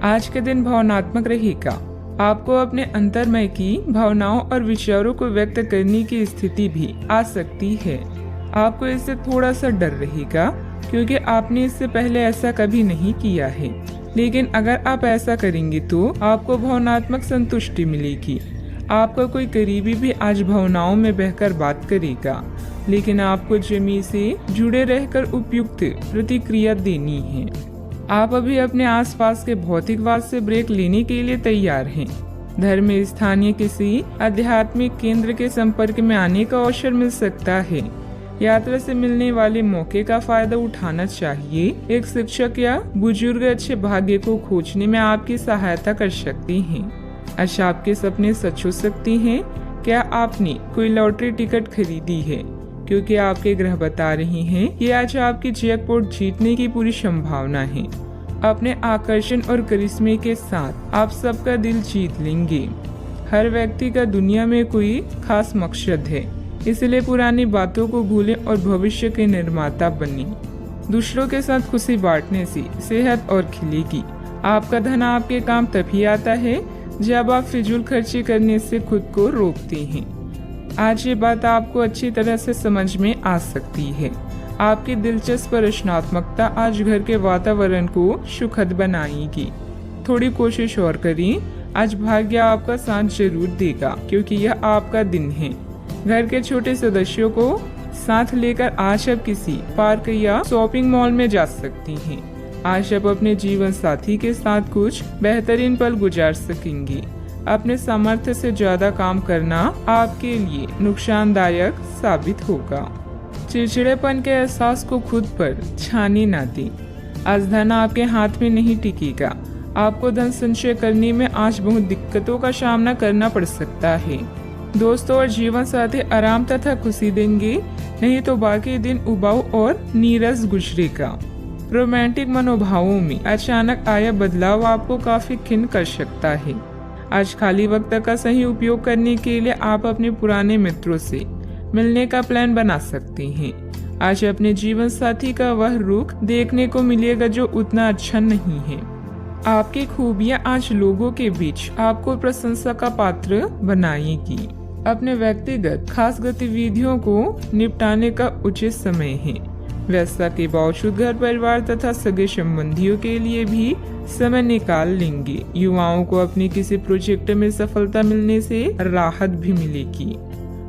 आज के दिन भावनात्मक रहेगा। आपको अपने अंतर्मय की भावनाओं और विचारों को व्यक्त करने की स्थिति भी आ सकती है। आपको इससे थोड़ा सा डर रहेगा क्योंकि आपने इससे पहले ऐसा कभी नहीं किया है, लेकिन अगर आप ऐसा करेंगे तो आपको भावनात्मक संतुष्टि मिलेगी। आपका कोई करीबी भी आज भावनाओं में बहकर बात करेगा, लेकिन आपको जमीन से जुड़े रहकर उपयुक्त प्रतिक्रिया देनी है। आप अभी अपने आसपास के भौतिकवाद से ब्रेक लेने के लिए तैयार हैं। धर्म में स्थानीय किसी आध्यात्मिक केंद्र के संपर्क में आने का अवसर मिल सकता है। यात्रा से मिलने वाले मौके का फायदा उठाना चाहिए। एक शिक्षक या बुजुर्ग अच्छे भाग्य को खोजने में आपकी सहायता कर सकती हैं। अच्छा, आपके सपने सच हो सकते हैं। क्या आपने कोई लॉटरी टिकट खरीदी है? क्योंकि आपके ग्रह बता रहे हैं कि आज आपकी जैकपॉट जीतने की पूरी संभावना है। अपने आकर्षण और करिश्मे के साथ आप सबका दिल जीत लेंगे। हर व्यक्ति का दुनिया में कोई खास मकसद है, इसलिए पुरानी बातों को भूलें और भविष्य के निर्माता बनें। दूसरों के साथ खुशी बांटने से सेहत और खिलेगी। आपका धन आपके काम तभी आता है जब आप फिजूल खर्ची करने से खुद को रोकते हैं। आज ये बात आपको अच्छी तरह से समझ में आ सकती है। आपकी दिलचस्प रचनात्मकता आज घर के वातावरण को सुखद बनाएगी। थोड़ी कोशिश और करें। आज भाग्य आपका साथ जरूर देगा क्योंकि यह आपका दिन है। घर के छोटे सदस्यों को साथ लेकर आज आप किसी पार्क या शॉपिंग मॉल में जा सकती हैं। आज आप अपने जीवन साथी के साथ कुछ बेहतरीन पल गुजार सकेंगी। अपने सामर्थ्य से ज्यादा काम करना आपके लिए नुकसानदायक साबित होगा। चिड़चिड़ेपन के एहसास को खुद पर छाने न दें। आज धन आपके हाथ में नहीं टिकेगा। आपको धन संचय करने में आज बहुत दिक्कतों का सामना करना पड़ सकता है। दोस्तों और जीवन साथी आराम तथा खुशी देंगे, नहीं तो बाकी दिन उबाऊ और नीरस गुजरेगा। रोमांटिक मनोभावों में अचानक आया बदलाव आपको काफी खिन्न कर सकता है। आज खाली वक्त का सही उपयोग करने के लिए आप अपने पुराने मित्रों से मिलने का प्लान बना सकते हैं। आज अपने जीवन साथी का वह रुख देखने को मिलेगा जो उतना अच्छा नहीं है। आपकी खूबियां आज लोगों के बीच आपको प्रशंसा का पात्र बनाएगी। अपने व्यक्तिगत खास गतिविधियों को निपटाने का उचित समय है। व्यस्तता के बावजूद घर परिवार तथा सगे संबंधियों के लिए भी समय निकाल लेंगे। युवाओं को अपने किसी प्रोजेक्ट में सफलता मिलने से राहत भी मिलेगी।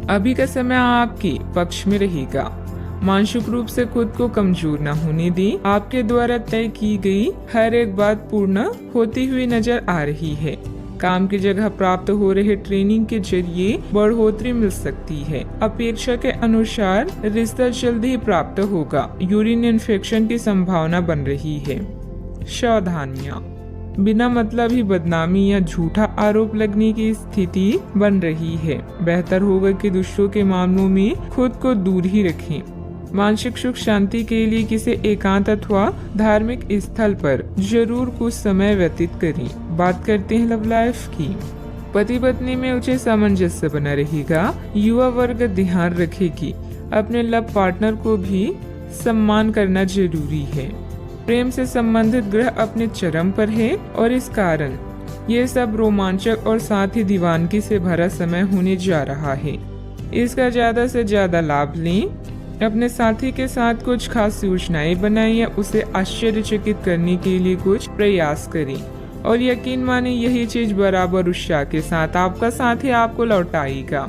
अभी का समय आपके पक्ष में रहेगा। मानसिक रूप से खुद को कमजोर न होने दें। आपके द्वारा तय की गई हर एक बात पूर्ण होती हुई नजर आ रही है। काम की जगह प्राप्त हो रहे ट्रेनिंग के जरिए बढ़ोतरी मिल सकती है। अपेक्षा के अनुसार रिश्ता जल्दी ही प्राप्त होगा। यूरिन इन्फेक्शन की संभावना बन रही है। सावधानियां, बिना मतलब ही बदनामी या झूठा आरोप लगने की स्थिति बन रही है। बेहतर होगा कि दूसरों के मामलों में खुद को दूर ही रखें। मानसिक सुख शांति के लिए किसी एकांत अथवा धार्मिक स्थल पर जरूर कुछ समय व्यतीत करें। बात करते हैं लव लाइफ की। पति पत्नी में उचित सामंजस्य बना रहेगा। युवा वर्ग ध्यान रखे कि अपने लव पार्टनर को भी सम्मान करना जरूरी है। प्रेम से संबंधित ग्रह अपने चरम पर है और इस कारण ये सब रोमांचक और साथ ही दीवानगी से भरा समय होने जा रहा है। इसका ज्यादा से ज्यादा लाभ लें। अपने साथी के साथ कुछ खास योजनाएं बनाएं या उसे आश्चर्यचकित करने के लिए कुछ प्रयास करें और यकीन माने यही चीज बराबर उत्साह के साथ आपका साथी आपको लौटाएगा।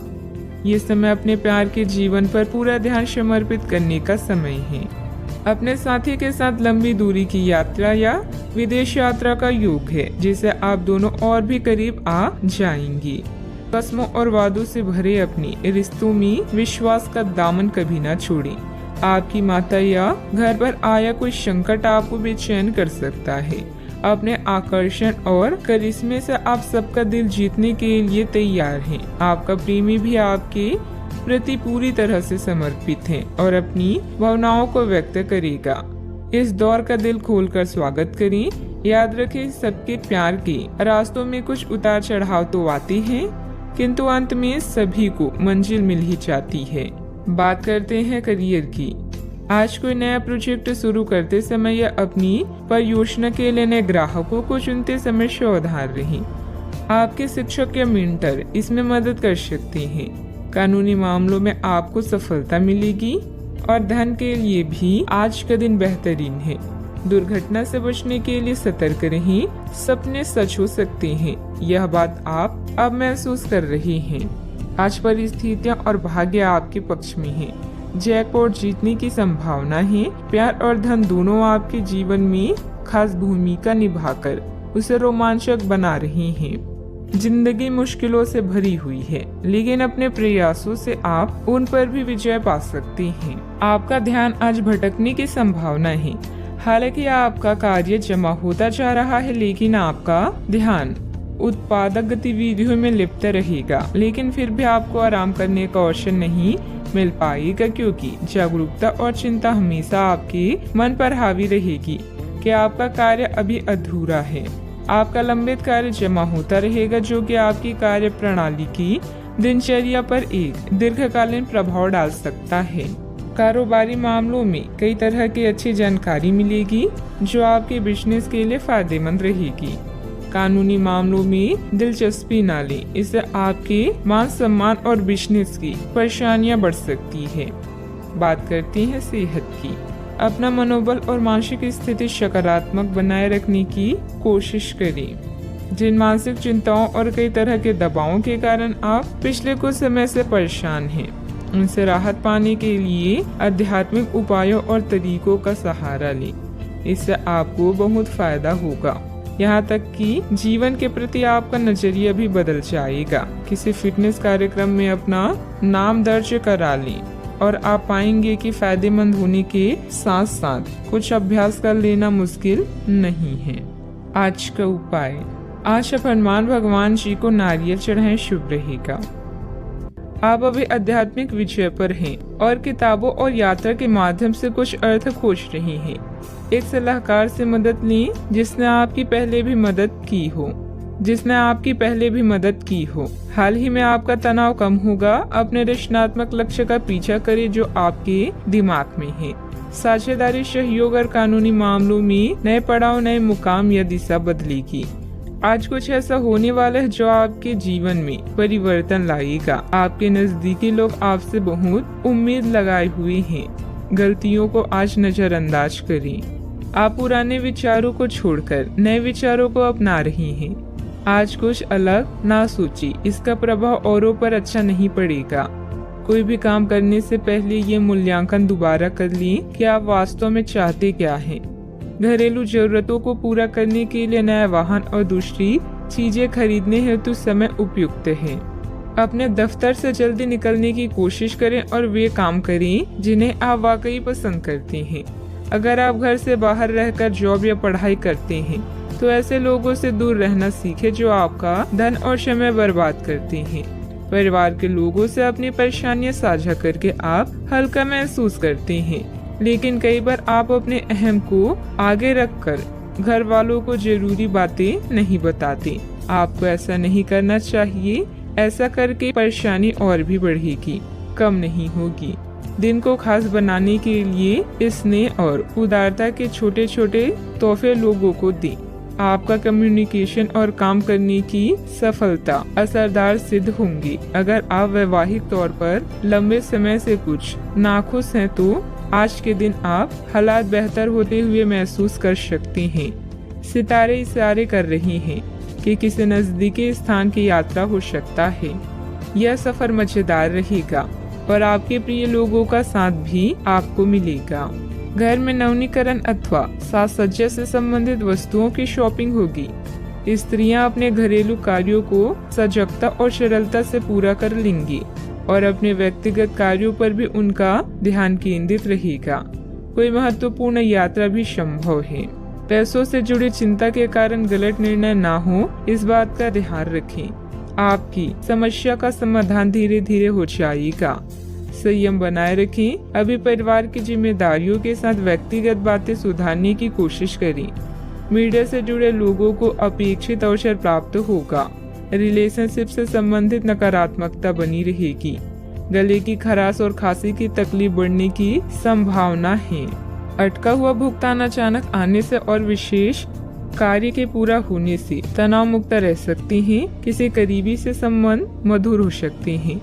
ये समय अपने प्यार के जीवन पर पूरा ध्यान समर्पित करने का समय है। अपने साथी के साथ लंबी दूरी की यात्रा या विदेश यात्रा का योग है, जिससे आप दोनों और भी करीब आ जाएंगे। कसमों और वादों से भरे अपने रिश्तों में विश्वास का दामन कभी न छोड़ें। आपकी माता या घर पर आया कोई संकट आपको बेचैन कर सकता है। अपने आकर्षण और करिश्मे से आप सबका दिल जीतने के लिए तैयार हैं। आपका प्रेमी भी आपके प्रति पूरी तरह से समर्पित है और अपनी भावनाओं को व्यक्त करेगा। इस दौर का दिल खोलकर स्वागत करें। याद रखें, सबके प्यार के रास्तों में कुछ उतार चढ़ाव तो आते हैं, किंतु अंत में सभी को मंजिल मिल ही जाती है। बात करते हैं करियर की। आज कोई नया प्रोजेक्ट शुरू करते समय या अपनी परियोजना के लिए नए ग्राहकों को चुनते समय सावधान रहें। आपके शिक्षक या मेंटर इसमें मदद कर सकते हैं। कानूनी मामलों में आपको सफलता मिलेगी और धन के लिए भी आज का दिन बेहतरीन है। दुर्घटना से बचने के लिए सतर्क रहें। सपने सच हो सकते हैं, यह बात आप अब महसूस कर रहे हैं। आज परिस्थितियां और भाग्य आपके पक्ष में है। जैकपॉट जीतने की संभावना है। प्यार और धन दोनों आपके जीवन में खास भूमिका निभाकर उसे रोमांचक बना रहे हैं। जिंदगी मुश्किलों से भरी हुई है, लेकिन अपने प्रयासों से आप उन पर भी विजय पा सकते हैं। आपका ध्यान आज भटकने की संभावना है। हालांकि आपका कार्य जमा होता जा रहा है, लेकिन आपका ध्यान उत्पादक गतिविधियों में लिप्त रहेगा। लेकिन फिर भी आपको आराम करने का अवसर नहीं मिल पाएगा, क्योंकि जागरूकता और चिंता हमेशा आपके मन पर हावी रहेगी कि आपका कार्य अभी अधूरा है। आपका लंबित कार्य जमा होता रहेगा, जो कि आपकी कार्य प्रणाली की दिनचर्या पर एक दीर्घकालीन प्रभाव डाल सकता है। कारोबारी मामलों में कई तरह की अच्छी जानकारी मिलेगी, जो आपके बिजनेस के लिए फायदेमंद रहेगी। कानूनी मामलों में दिलचस्पी न लें, इससे आपके मान सम्मान और बिजनेस की परेशानियां बढ़ सकती है। बात करते हैं सेहत की। अपना मनोबल और मानसिक स्थिति सकारात्मक बनाए रखने की कोशिश करें। जिन मानसिक चिंताओं और कई तरह के दबावों के कारण आप पिछले कुछ समय से परेशान हैं, उनसे राहत पाने के लिए आध्यात्मिक उपायों और तरीकों का सहारा लें। इससे आपको बहुत फायदा होगा। यहाँ तक कि जीवन के प्रति आपका नजरिया भी बदल जाएगा। किसी फिटनेस कार्यक्रम में अपना नाम दर्ज करा लें और आप पाएंगे कि फायदेमंद होने के साथ साथ कुछ अभ्यास कर लेना मुश्किल नहीं है। आज का उपाय, आज आप हनुमान भगवान जी को नारियल चढ़ाएं, शुभ रहेगा। आप अभी आध्यात्मिक विषय पर हैं और किताबों और यात्रा के माध्यम से कुछ अर्थ खोज रहे हैं। एक सलाहकार से मदद लें जिसने आपकी पहले भी मदद की हो। हाल ही में आपका तनाव कम होगा। अपने रचनात्मक लक्ष्य का पीछा करें जो आपके दिमाग में है। साझेदारी, सहयोग और कानूनी मामलों में नए पड़ाव, नए मुकाम या दिशा बदलेगी। आज कुछ ऐसा होने वाला है जो आपके जीवन में परिवर्तन लाएगा। आपके नजदीकी लोग आपसे बहुत उम्मीद लगाए हुए हैं। गलतियों को आज नजरअंदाज करें। आप पुराने विचारों को छोड़कर नए विचारों को अपना रहे हैं। आज कुछ अलग ना सोचिए, इसका प्रभाव औरों पर अच्छा नहीं पड़ेगा। कोई भी काम करने से पहले ये मूल्यांकन दोबारा कर लें कि आप वास्तव में चाहते क्या हैं। घरेलू जरूरतों को पूरा करने के लिए नया वाहन और दूसरी चीजें खरीदने हेतु समय उपयुक्त है। अपने दफ्तर से जल्दी निकलने की कोशिश करें और वे काम करें जिन्हें आप वाकई पसंद करते हैं। अगर आप घर से बाहर रहकर जॉब या पढ़ाई करते हैं तो ऐसे लोगों से दूर रहना सीखें जो आपका धन और समय बर्बाद करते हैं। परिवार के लोगों से अपनी परेशानियां साझा करके आप हल्का महसूस करते हैं, लेकिन कई बार आप अपने अहम को आगे रखकर घर वालों को जरूरी बातें नहीं बताते। आपको ऐसा नहीं करना चाहिए। ऐसा करके परेशानी और भी बढ़ेगी, कम नहीं होगी। दिन को खास बनाने के लिए स्नेह और उदारता के छोटे छोटे तोहफे लोगों को दें। आपका कम्युनिकेशन और काम करने की सफलता असरदार सिद्ध होंगी। अगर आप वैवाहिक तौर पर लंबे समय से कुछ नाखुश हैं तो आज के दिन आप हालात बेहतर होते हुए महसूस कर सकते हैं। सितारे इशारे कर रहे हैं कि किसी नजदीकी स्थान की यात्रा हो सकता है। यह सफर मजेदार रहेगा और आपके प्रिय लोगों का साथ भी आपको मिलेगा। घर में नवीनीकरण अथवा साज सज्जा से संबंधित वस्तुओं की शॉपिंग होगी। स्त्रियां अपने घरेलू कार्यों को सजगता और सरलता से पूरा कर लेंगी और अपने व्यक्तिगत कार्यों पर भी उनका ध्यान केंद्रित रहेगा। कोई महत्वपूर्ण यात्रा भी संभव है। पैसों से जुड़ी चिंता के कारण गलत निर्णय ना हो, इस बात का ध्यान रखें। आपकी समस्या का समाधान धीरे धीरे हो जाएगा। संयम बनाए रखें। अभी परिवार की जिम्मेदारियों के साथ व्यक्तिगत बातें सुधारने की कोशिश करें। मीडिया से जुड़े लोगों को अपेक्षित अवसर प्राप्त होगा। रिलेशनशिप से संबंधित नकारात्मकता बनी रहेगी। गले की खराश और खांसी की तकलीफ बढ़ने की संभावना है। अटका हुआ भुगतान अचानक आने से और विशेष कार्य के पूरा होने से तनाव मुक्त रह सकते हैं। किसी करीबी से संबंध मधुर हो सकते हैं।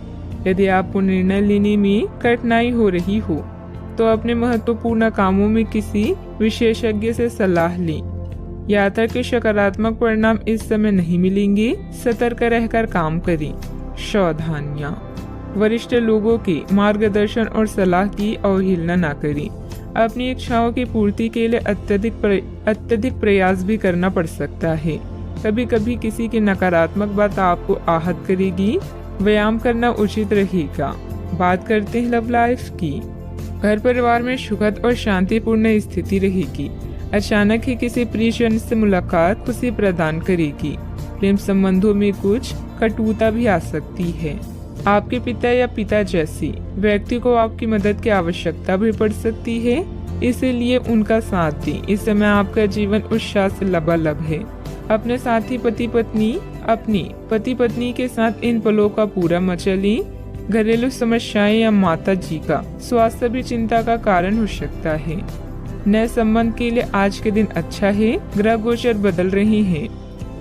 यदि आपको निर्णय लेने में कठिनाई हो रही हो तो अपने महत्वपूर्ण कामों में किसी विशेषज्ञ से सलाह लें। यात्रा के सकारात्मक परिणाम इस समय नहीं मिलेंगे। सतर्क रहकर काम करें। सावधानियां, वरिष्ठ लोगों के मार्गदर्शन और सलाह की अवहेलना न करें। अपनी इच्छाओं की पूर्ति के लिए अत्यधिक प्रयास भी करना पड़ सकता है। कभी कभी किसी की नकारात्मक बात आपको आहत करेगी। व्यायाम करना उचित रहेगा। बात करते हैं लव लाइफ की। घर परिवार में सुखद और शांतिपूर्ण स्थिति रहेगी। अचानक ही किसी प्रियजन से मुलाकात खुशी प्रदान करेगी। प्रेम संबंधों में कुछ कटुता भी आ सकती है। आपके पिता या पिता जैसी व्यक्ति को आपकी मदद की आवश्यकता भी पड़ सकती है, इसीलिए उनका साथ दें। इस समय आपका जीवन उत्साह से लबालब है। अपने साथी पति पत्नी के साथ इन पलों का पूरा मजा लें। घरेलू समस्याएं या माता जी का स्वास्थ्य भी चिंता का कारण हो सकता है। नए संबंध के लिए आज के दिन अच्छा है। ग्रह गोचर बदल रहे हैं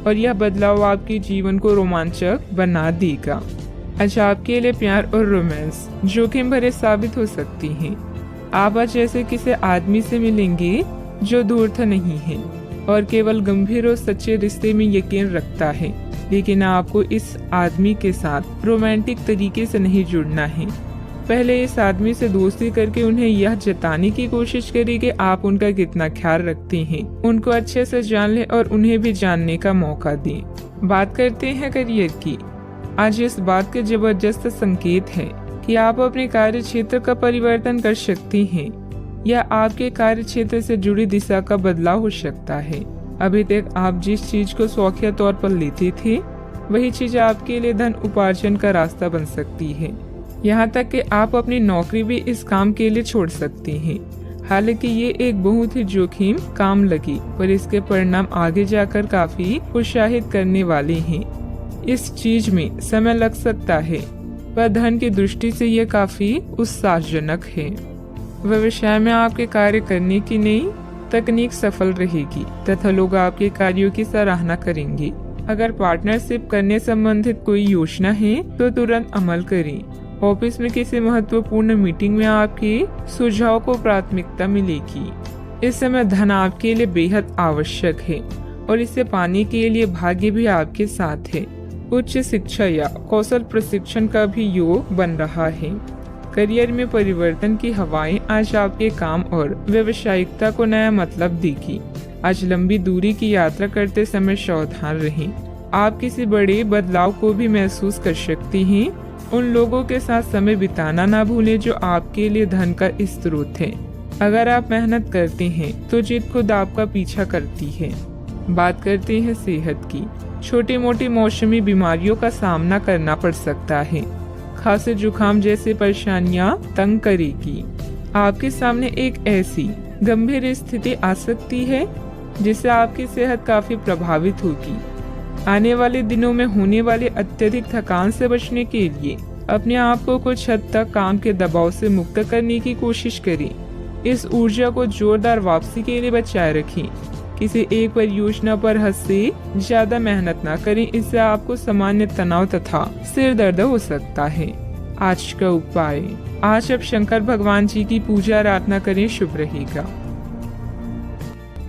और यह बदलाव आपके जीवन को रोमांचक बना देगा। आज आपके लिए प्यार और रोमांस जोखिम भरे साबित हो सकती हैं। आप आज ऐसे किसी आदमी से मिलेंगे जो धूर्त नहीं है और केवल गंभीर और सच्चे रिश्ते में यकीन रखता है, लेकिन आपको इस आदमी के साथ रोमांटिक तरीके से नहीं जुड़ना है। पहले इस आदमी से दोस्ती करके उन्हें यह जताने की कोशिश करें कि आप उनका कितना ख्याल रखते हैं। उनको अच्छे से जान लें और उन्हें भी जानने का मौका दें। बात करते हैं करियर की। आज इस बात के जबरदस्त संकेत है कि आप अपने कार्य क्षेत्र का परिवर्तन कर सकते हैं या आपके कार्य क्षेत्र से जुड़ी दिशा का बदलाव हो सकता है। अभी तक आप जिस चीज को शौकिया तौर पर लेते थे, वही चीज आपके लिए धन उपार्जन का रास्ता बन सकती है। यहाँ तक कि आप अपनी नौकरी भी इस काम के लिए छोड़ सकते हैं। हालांकि ये एक बहुत ही जोखिम काम लगी, पर इसके परिणाम आगे जाकर काफी उत्साहित करने वाले हैं। इस चीज में समय लग सकता है, पर धन की दृष्टि से यह काफी उत्साहजनक है। व्यवसाय में आपके कार्य करने की नई तकनीक सफल रहेगी तथा लोग आपके कार्यों की सराहना करेंगे। अगर पार्टनरशिप करने संबंधित कोई योजना है तो तुरंत अमल करें। ऑफिस में किसी महत्वपूर्ण मीटिंग में आपके सुझाव को प्राथमिकता मिलेगी। इस समय धन आपके लिए बेहद आवश्यक है और इसे पाने के लिए भाग्य भी आपके साथ है। उच्च शिक्षा या कौशल प्रशिक्षण का भी योग बन रहा है। करियर में परिवर्तन की हवाएं आज आपके काम और व्यावसायिकता को नया मतलब देगी। आज लंबी दूरी की यात्रा करते समय सावधान रहें। आप किसी बड़े बदलाव को भी महसूस कर सकती हैं। उन लोगों के साथ समय बिताना ना भूलें जो आपके लिए धन का स्रोत है। अगर आप मेहनत करते हैं तो जीत खुद आपका पीछा करती है। बात करते हैं सेहत की। छोटी मोटी मौसमी बीमारियों का सामना करना पड़ सकता है। खांसी जुकाम जैसी परेशानियां तंग करेगी। आपके सामने एक ऐसी गंभीर स्थिति आ सकती है जिससे आपकी सेहत काफी प्रभावित होगी। आने वाले दिनों में होने वाले अत्यधिक थकान से बचने के लिए अपने आप को कुछ हद तक काम के दबाव से मुक्त करने की कोशिश करें। इस ऊर्जा को जोरदार वापसी के लिए बचाए रखें। किसी एक परियोजना पर हद से ज्यादा मेहनत न करें, इससे आपको सामान्य तनाव तथा सिर दर्द हो सकता है। आज का उपाय, आज आप शंकर भगवान जी की पूजा आराधना करें, शुभ रहेगा।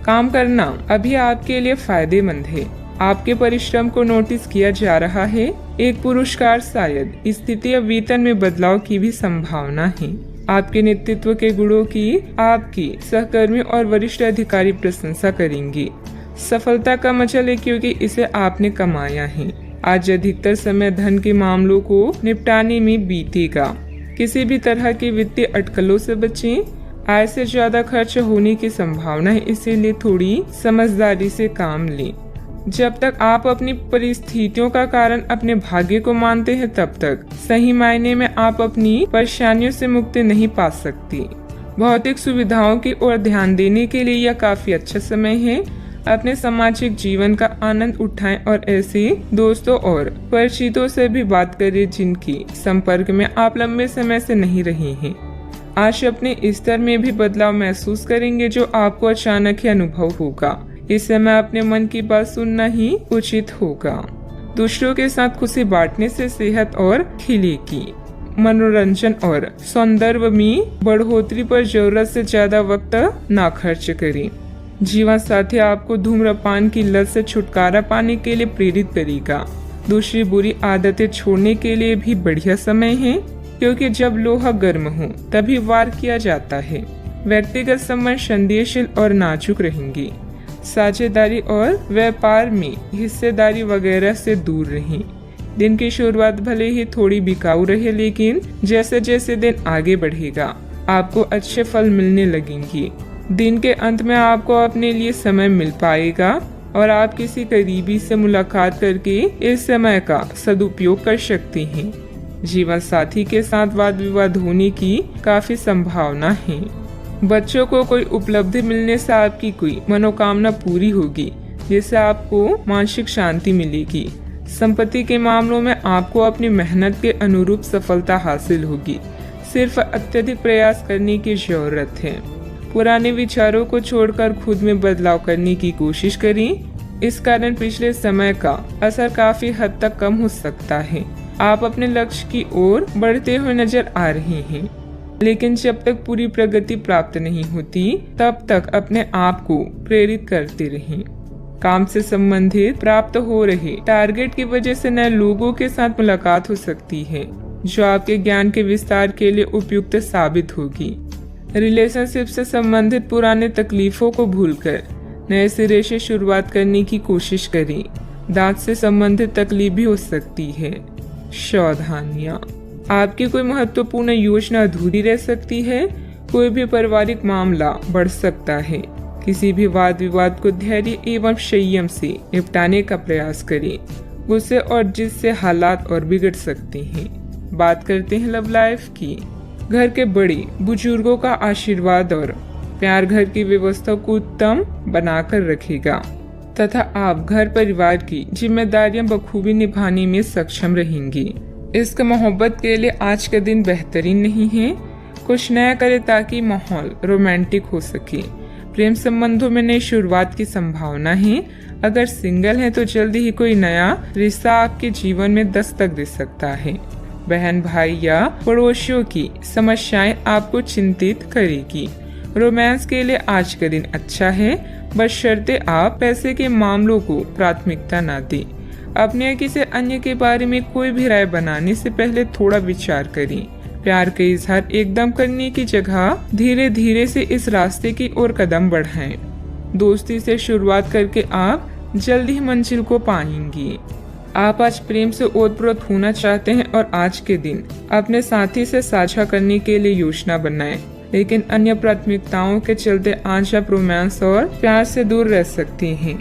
काम करना अभी आपके लिए फायदेमंद है। आपके परिश्रम को नोटिस किया जा रहा है। एक पुरस्कार, शायद स्थिति या वेतन में बदलाव की भी संभावना है। आपके नेतृत्व के गुणों की आपकी सहकर्मी और वरिष्ठ अधिकारी प्रशंसा करेंगे। सफलता का मजा ले क्योंकि इसे आपने कमाया है। आज अधिकतर समय धन के मामलों को निपटाने में बीतेगा। किसी भी तरह की वित्तीय अटकलों से बचें। आय से ज्यादा खर्च होने की संभावना है, इसीलिए थोड़ी समझदारी से काम लें। जब तक आप अपनी परिस्थितियों का कारण अपने भाग्य को मानते हैं, तब तक सही मायने में आप अपनी परेशानियों से मुक्ति नहीं पा सकती। भौतिक सुविधाओं की ओर ध्यान देने के लिए यह काफी अच्छा समय है। अपने सामाजिक जीवन का आनंद उठाएं और ऐसे दोस्तों और परिचितों से भी बात करें जिनकी संपर्क में आप लंबे समय से नहीं रहे हैं। आज अपने स्तर में भी बदलाव महसूस करेंगे जो आपको अचानक ही अनुभव होगा। इस समय अपने मन की बात सुनना ही उचित होगा। दूसरों के साथ खुशी बांटने से सेहत और खिलेगी। मनोरंजन और सौंदर्य में बढ़ोतरी पर जरूरत से ज्यादा वक्त ना खर्च करें। जीवन साथी आपको धूम्रपान की लत से छुटकारा पाने के लिए प्रेरित करेगा। दूसरी बुरी आदतें छोड़ने के लिए भी बढ़िया समय है, क्योंकि जब लोहा गर्म हो तभी वार किया जाता है। व्यक्तिगत संबंध संदेहशील और नाजुक रहेंगे। साझेदारी और व्यापार में हिस्सेदारी वगैरह से दूर रहें। दिन की शुरुआत भले ही थोड़ी बिकाऊ रहे, लेकिन जैसे जैसे दिन आगे बढ़ेगा आपको अच्छे फल मिलने लगेंगे। दिन के अंत में आपको अपने लिए समय मिल पाएगा और आप किसी करीबी से मुलाकात करके इस समय का सदुपयोग कर सकते हैं। जीवन साथी के साथ वाद विवाद होने की काफी संभावना है। बच्चों को कोई उपलब्धि मिलने से आपकी कोई मनोकामना पूरी होगी, जिससे आपको मानसिक शांति मिलेगी। संपत्ति के मामलों में आपको अपनी मेहनत के अनुरूप सफलता हासिल होगी। सिर्फ अत्यधिक प्रयास करने की जरूरत है। पुराने विचारों को छोड़कर खुद में बदलाव करने की कोशिश करें। इस कारण पिछले समय का असर काफी हद तक कम हो सकता है। आप अपने लक्ष्य की ओर बढ़ते हुए नजर आ रहे हैं, लेकिन जब तक पूरी प्रगति प्राप्त नहीं होती तब तक अपने आप को प्रेरित करते रहें। काम से संबंधित प्राप्त हो रहे टारगेट की वजह से नए लोगों के साथ मुलाकात हो सकती है, जो आपके ज्ञान के विस्तार के लिए उपयुक्त साबित होगी। रिलेशनशिप से संबंधित पुराने तकलीफों को भूलकर नए सिरे से शुरुआत करने की कोशिश करें। दांत से संबंधित तकलीफ भी हो सकती है। सावधानियां, आपकी कोई महत्वपूर्ण योजना अधूरी रह सकती है। कोई भी पारिवारिक मामला बढ़ सकता है। किसी भी वाद विवाद को धैर्य एवं संयम से निपटाने का प्रयास करें। गुस्से और जिद से हालात और बिगड़ सकते हैं। बात करते हैं लव लाइफ की। घर के बड़े बुजुर्गों का आशीर्वाद और प्यार घर की व्यवस्था को उत्तम बनाकर रखेगा तथा आप घर परिवार की जिम्मेदारियां बखूबी निभाने में सक्षम रहेंगे। इश्क मोहब्बत के लिए आज का दिन बेहतरीन नहीं है। कुछ नया करें ताकि माहौल रोमांटिक हो सके। प्रेम संबंधों में नई शुरुआत की संभावना है। अगर सिंगल है तो जल्दी ही कोई नया रिश्ता आपके जीवन में दस्तक दे सकता है। बहन भाई या पड़ोसियों की समस्याएं आपको चिंतित करेगी। रोमांस के लिए आज का दिन अच्छा है, बशर्ते आप पैसे के मामलों को प्राथमिकता न दें। अपने या किसी अन्य के बारे में कोई भी राय बनाने से पहले थोड़ा विचार करें। प्यार का इजहार एकदम करने की जगह धीरे धीरे से इस रास्ते की ओर कदम बढ़ाएं। दोस्ती से शुरुआत करके आप जल्दी ही मंजिल को पाएंगे। आप आज प्रेम से ओतप्रोत होना चाहते हैं और आज के दिन अपने साथी से साझा करने के लिए योजना बनाएं, लेकिन अन्य प्राथमिकताओं के चलते आज आप रोमांस और प्यार से दूर रह सकते हैं।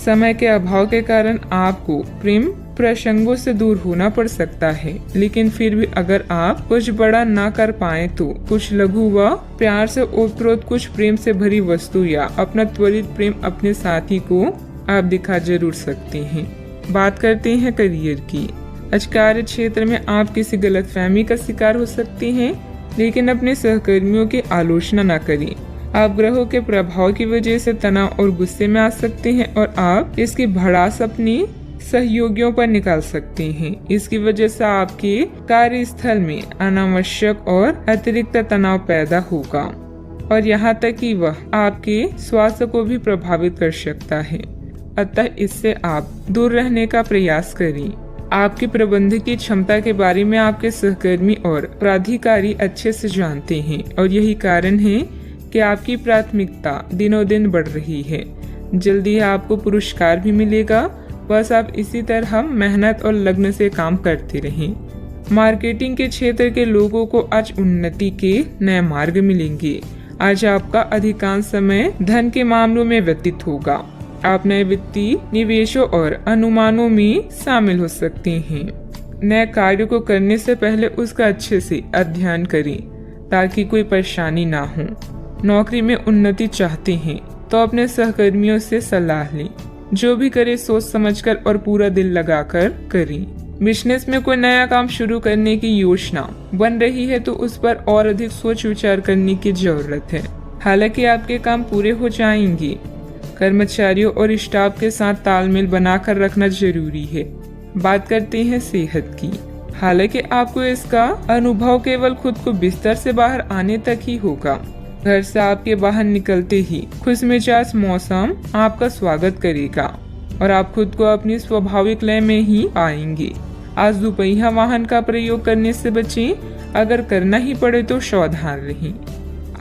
समय के अभाव के कारण आपको प्रेम प्रसंगों से दूर होना पड़ सकता है, लेकिन फिर भी अगर आप कुछ बड़ा ना कर पाए तो कुछ लघु व प्यार से ओतप्रोत कुछ प्रेम से भरी वस्तु या अपना त्वरित प्रेम अपने साथी को आप दिखा जरूर सकते हैं। बात करते हैं करियर की। आज कार्य क्षेत्र में आप किसी गलतफहमी का शिकार हो सकते हैं, लेकिन अपने सहकर्मियों की आलोचना न करें। आप ग्रहों के प्रभाव की वजह से तनाव और गुस्से में आ सकते हैं और आप इसकी भड़ास अपनी सहयोगियों पर निकाल सकते हैं। इसकी वजह से आपके कार्यस्थल में अनावश्यक और अतिरिक्त तनाव पैदा होगा और यहाँ तक कि वह आपके स्वास्थ्य को भी प्रभावित कर सकता है। अतः इससे आप दूर रहने का प्रयास करें। आपकी प्रबंधकीय क्षमता के बारे में आपके सहकर्मी और प्राधिकारी अच्छे से जानते हैं और यही कारण है कि आपकी प्राथमिकता दिनों दिन बढ़ रही है। जल्दी ही आपको पुरस्कार भी मिलेगा। बस आप इसी तरह मेहनत और लगन से काम करते रहें। मार्केटिंग के क्षेत्र के लोगों को आज उन्नति के नए मार्ग मिलेंगे। आज आपका अधिकांश समय धन के मामलों में व्यतीत होगा। आप नए वित्तीय निवेशों और अनुमानों में शामिल हो सकते हैं। नए कार्य को करने से पहले उसका अच्छे से अध्ययन करें ताकि कोई परेशानी ना हो। नौकरी में उन्नति चाहते हैं तो अपने सहकर्मियों से सलाह लें। जो भी करे सोच समझकर और पूरा दिल लगाकर करें। बिजनेस में कोई नया काम शुरू करने की योजना बन रही है तो उस पर और अधिक सोच विचार करने की जरूरत है। हालांकि आपके काम पूरे हो जाएंगे। कर्मचारियों और स्टाफ के साथ तालमेल बनाकर रखना जरूरी है। बात करते हैं सेहत की। हालांकि आपको इसका अनुभव केवल खुद को बिस्तर से बाहर आने तक ही होगा। घर से आपके बाहर निकलते ही खुशमिजाज मौसम आपका स्वागत करेगा और आप खुद को अपनी स्वाभाविक लय में ही पाएंगे। आज दुपहिया वाहन का प्रयोग करने से बचें। अगर करना ही पड़े तो सावधान रहें।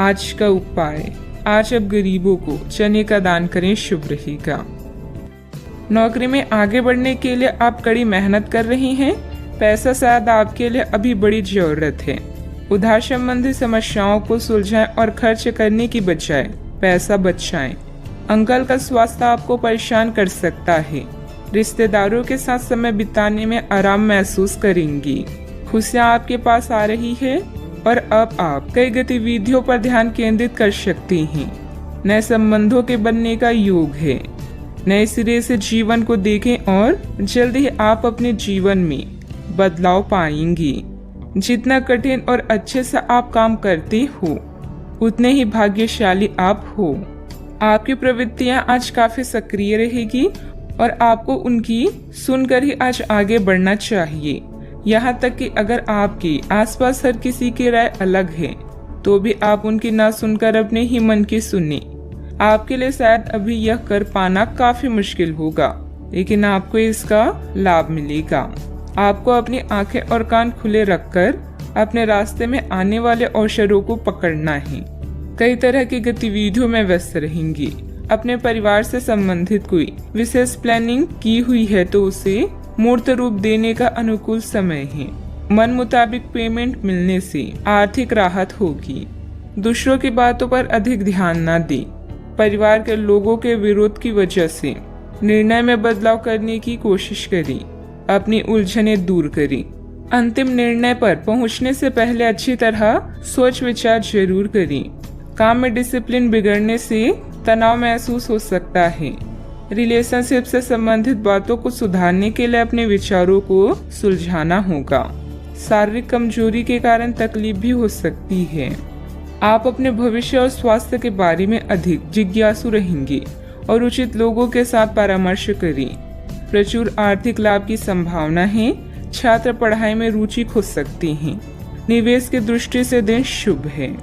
आज का उपाय, आज अब गरीबों को चने का दान करें, शुभ रहेगा। नौकरी में आगे बढ़ने के लिए आप कड़ी मेहनत कर रही हैं। पैसा शायद आपके लिए अभी बड़ी जरूरत है। उधार संबंधी समस्याओं को सुलझाएं और खर्च करने की बजाय पैसा बचाएं। अंकल का स्वास्थ्य आपको परेशान कर सकता है। रिश्तेदारों के साथ समय बिताने में आराम महसूस करेंगी। खुशियाँ आपके पास आ रही है और अब आप कई गतिविधियों पर ध्यान केंद्रित कर सकती हैं। नए संबंधों के बनने का योग है। नए सिरे से जीवन को देखें और जल्द ही आप अपने जीवन में बदलाव पाएंगी। जितना कठिन और अच्छे से आप काम करते हो उतने ही भाग्यशाली आप हो। आपकी प्रवृत्तियां आज काफी सक्रिय रहेगी और आपको उनकी सुनकर ही आज आगे बढ़ना चाहिए। यहाँ तक कि अगर आपके आसपास हर किसी की राय अलग है तो भी आप उनकी ना सुनकर अपने ही मन की सुने। आपके लिए शायद अभी यह कर पाना काफी मुश्किल होगा, लेकिन आपको इसका लाभ मिलेगा। आपको अपनी आंखें और कान खुले रखकर अपने रास्ते में आने वाले अवसरों को पकड़ना है। कई तरह की गतिविधियों में व्यस्त रहेंगी। अपने परिवार से संबंधित कोई विशेष प्लानिंग की हुई है तो उसे मूर्त रूप देने का अनुकूल समय है। मन मुताबिक पेमेंट मिलने से आर्थिक राहत होगी। दूसरों की बातों पर अधिक ध्यान न दें। परिवार के लोगों के विरोध की वजह से निर्णय में बदलाव करने की कोशिश करें। अपनी उलझनें दूर करें। अंतिम निर्णय पर पहुंचने से पहले अच्छी तरह सोच विचार जरूर करें। काम में डिसिप्लिन बिगड़ने से तनाव महसूस हो सकता है। रिलेशनशिप से संबंधित बातों को सुधारने के लिए अपने विचारों को सुलझाना होगा। शारीरिक कमजोरी के कारण तकलीफ भी हो सकती है। आप अपने भविष्य और स्वास्थ्य के बारे में अधिक जिज्ञासु रहेंगे और उचित लोगों के साथ परामर्श करें। प्रचुर आर्थिक लाभ की संभावना है। छात्र पढ़ाई में रुचि खो सकते हैं। निवेश की दृष्टि से दिन शुभ है।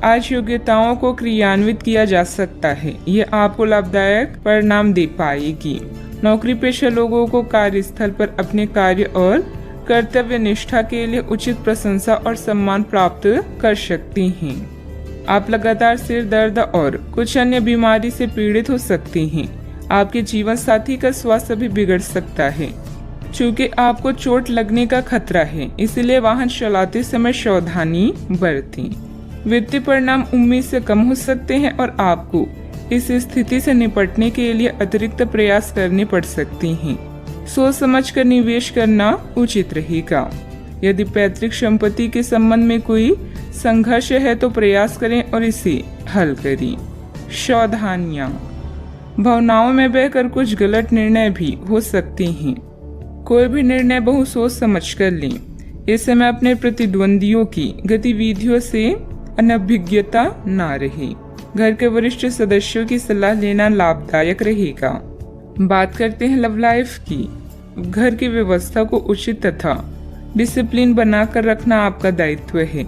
आज योग्यताओं को क्रियान्वित किया जा सकता है। ये आपको लाभदायक परिणाम दे पाएगी। नौकरी पेशा लोगों को कार्यस्थल पर अपने कार्य और कर्तव्य निष्ठा के लिए उचित प्रशंसा और सम्मान प्राप्त कर सकते हैं। आप लगातार सिर दर्द और कुछ अन्य बीमारी से पीड़ित हो सकते हैं। आपके जीवन साथी का स्वास्थ्य भी बिगड़ सकता है। चूँकि आपको चोट लगने का खतरा है, इसलिए वाहन चलाते समय सावधानी बरतें। वित्तीय परिणाम उम्मीद से कम हो सकते हैं और आपको इस स्थिति से निपटने के लिए अतिरिक्त प्रयास करने पड़ सकते हैं। सोच समझकर निवेश करना उचित रहेगा। यदि पैतृक संपत्ति के संबंध में कोई संघर्ष है तो प्रयास करें और इसे हल करें। सावधानियां, भावनाओं में बहकर कुछ गलत निर्णय भी हो सकते हैं। कोई भी निर्णय बहुत सोच समझ कर लें। इस समय अपने प्रतिद्वंदियों की गतिविधियों से अनभिज्ञता न रहे। घर के वरिष्ठ सदस्यों की सलाह लेना लाभदायक रहेगा। बात करते हैं लव लाइफ की। घर की व्यवस्था को उचित तथा डिसिप्लिन बनाकर रखना आपका दायित्व है।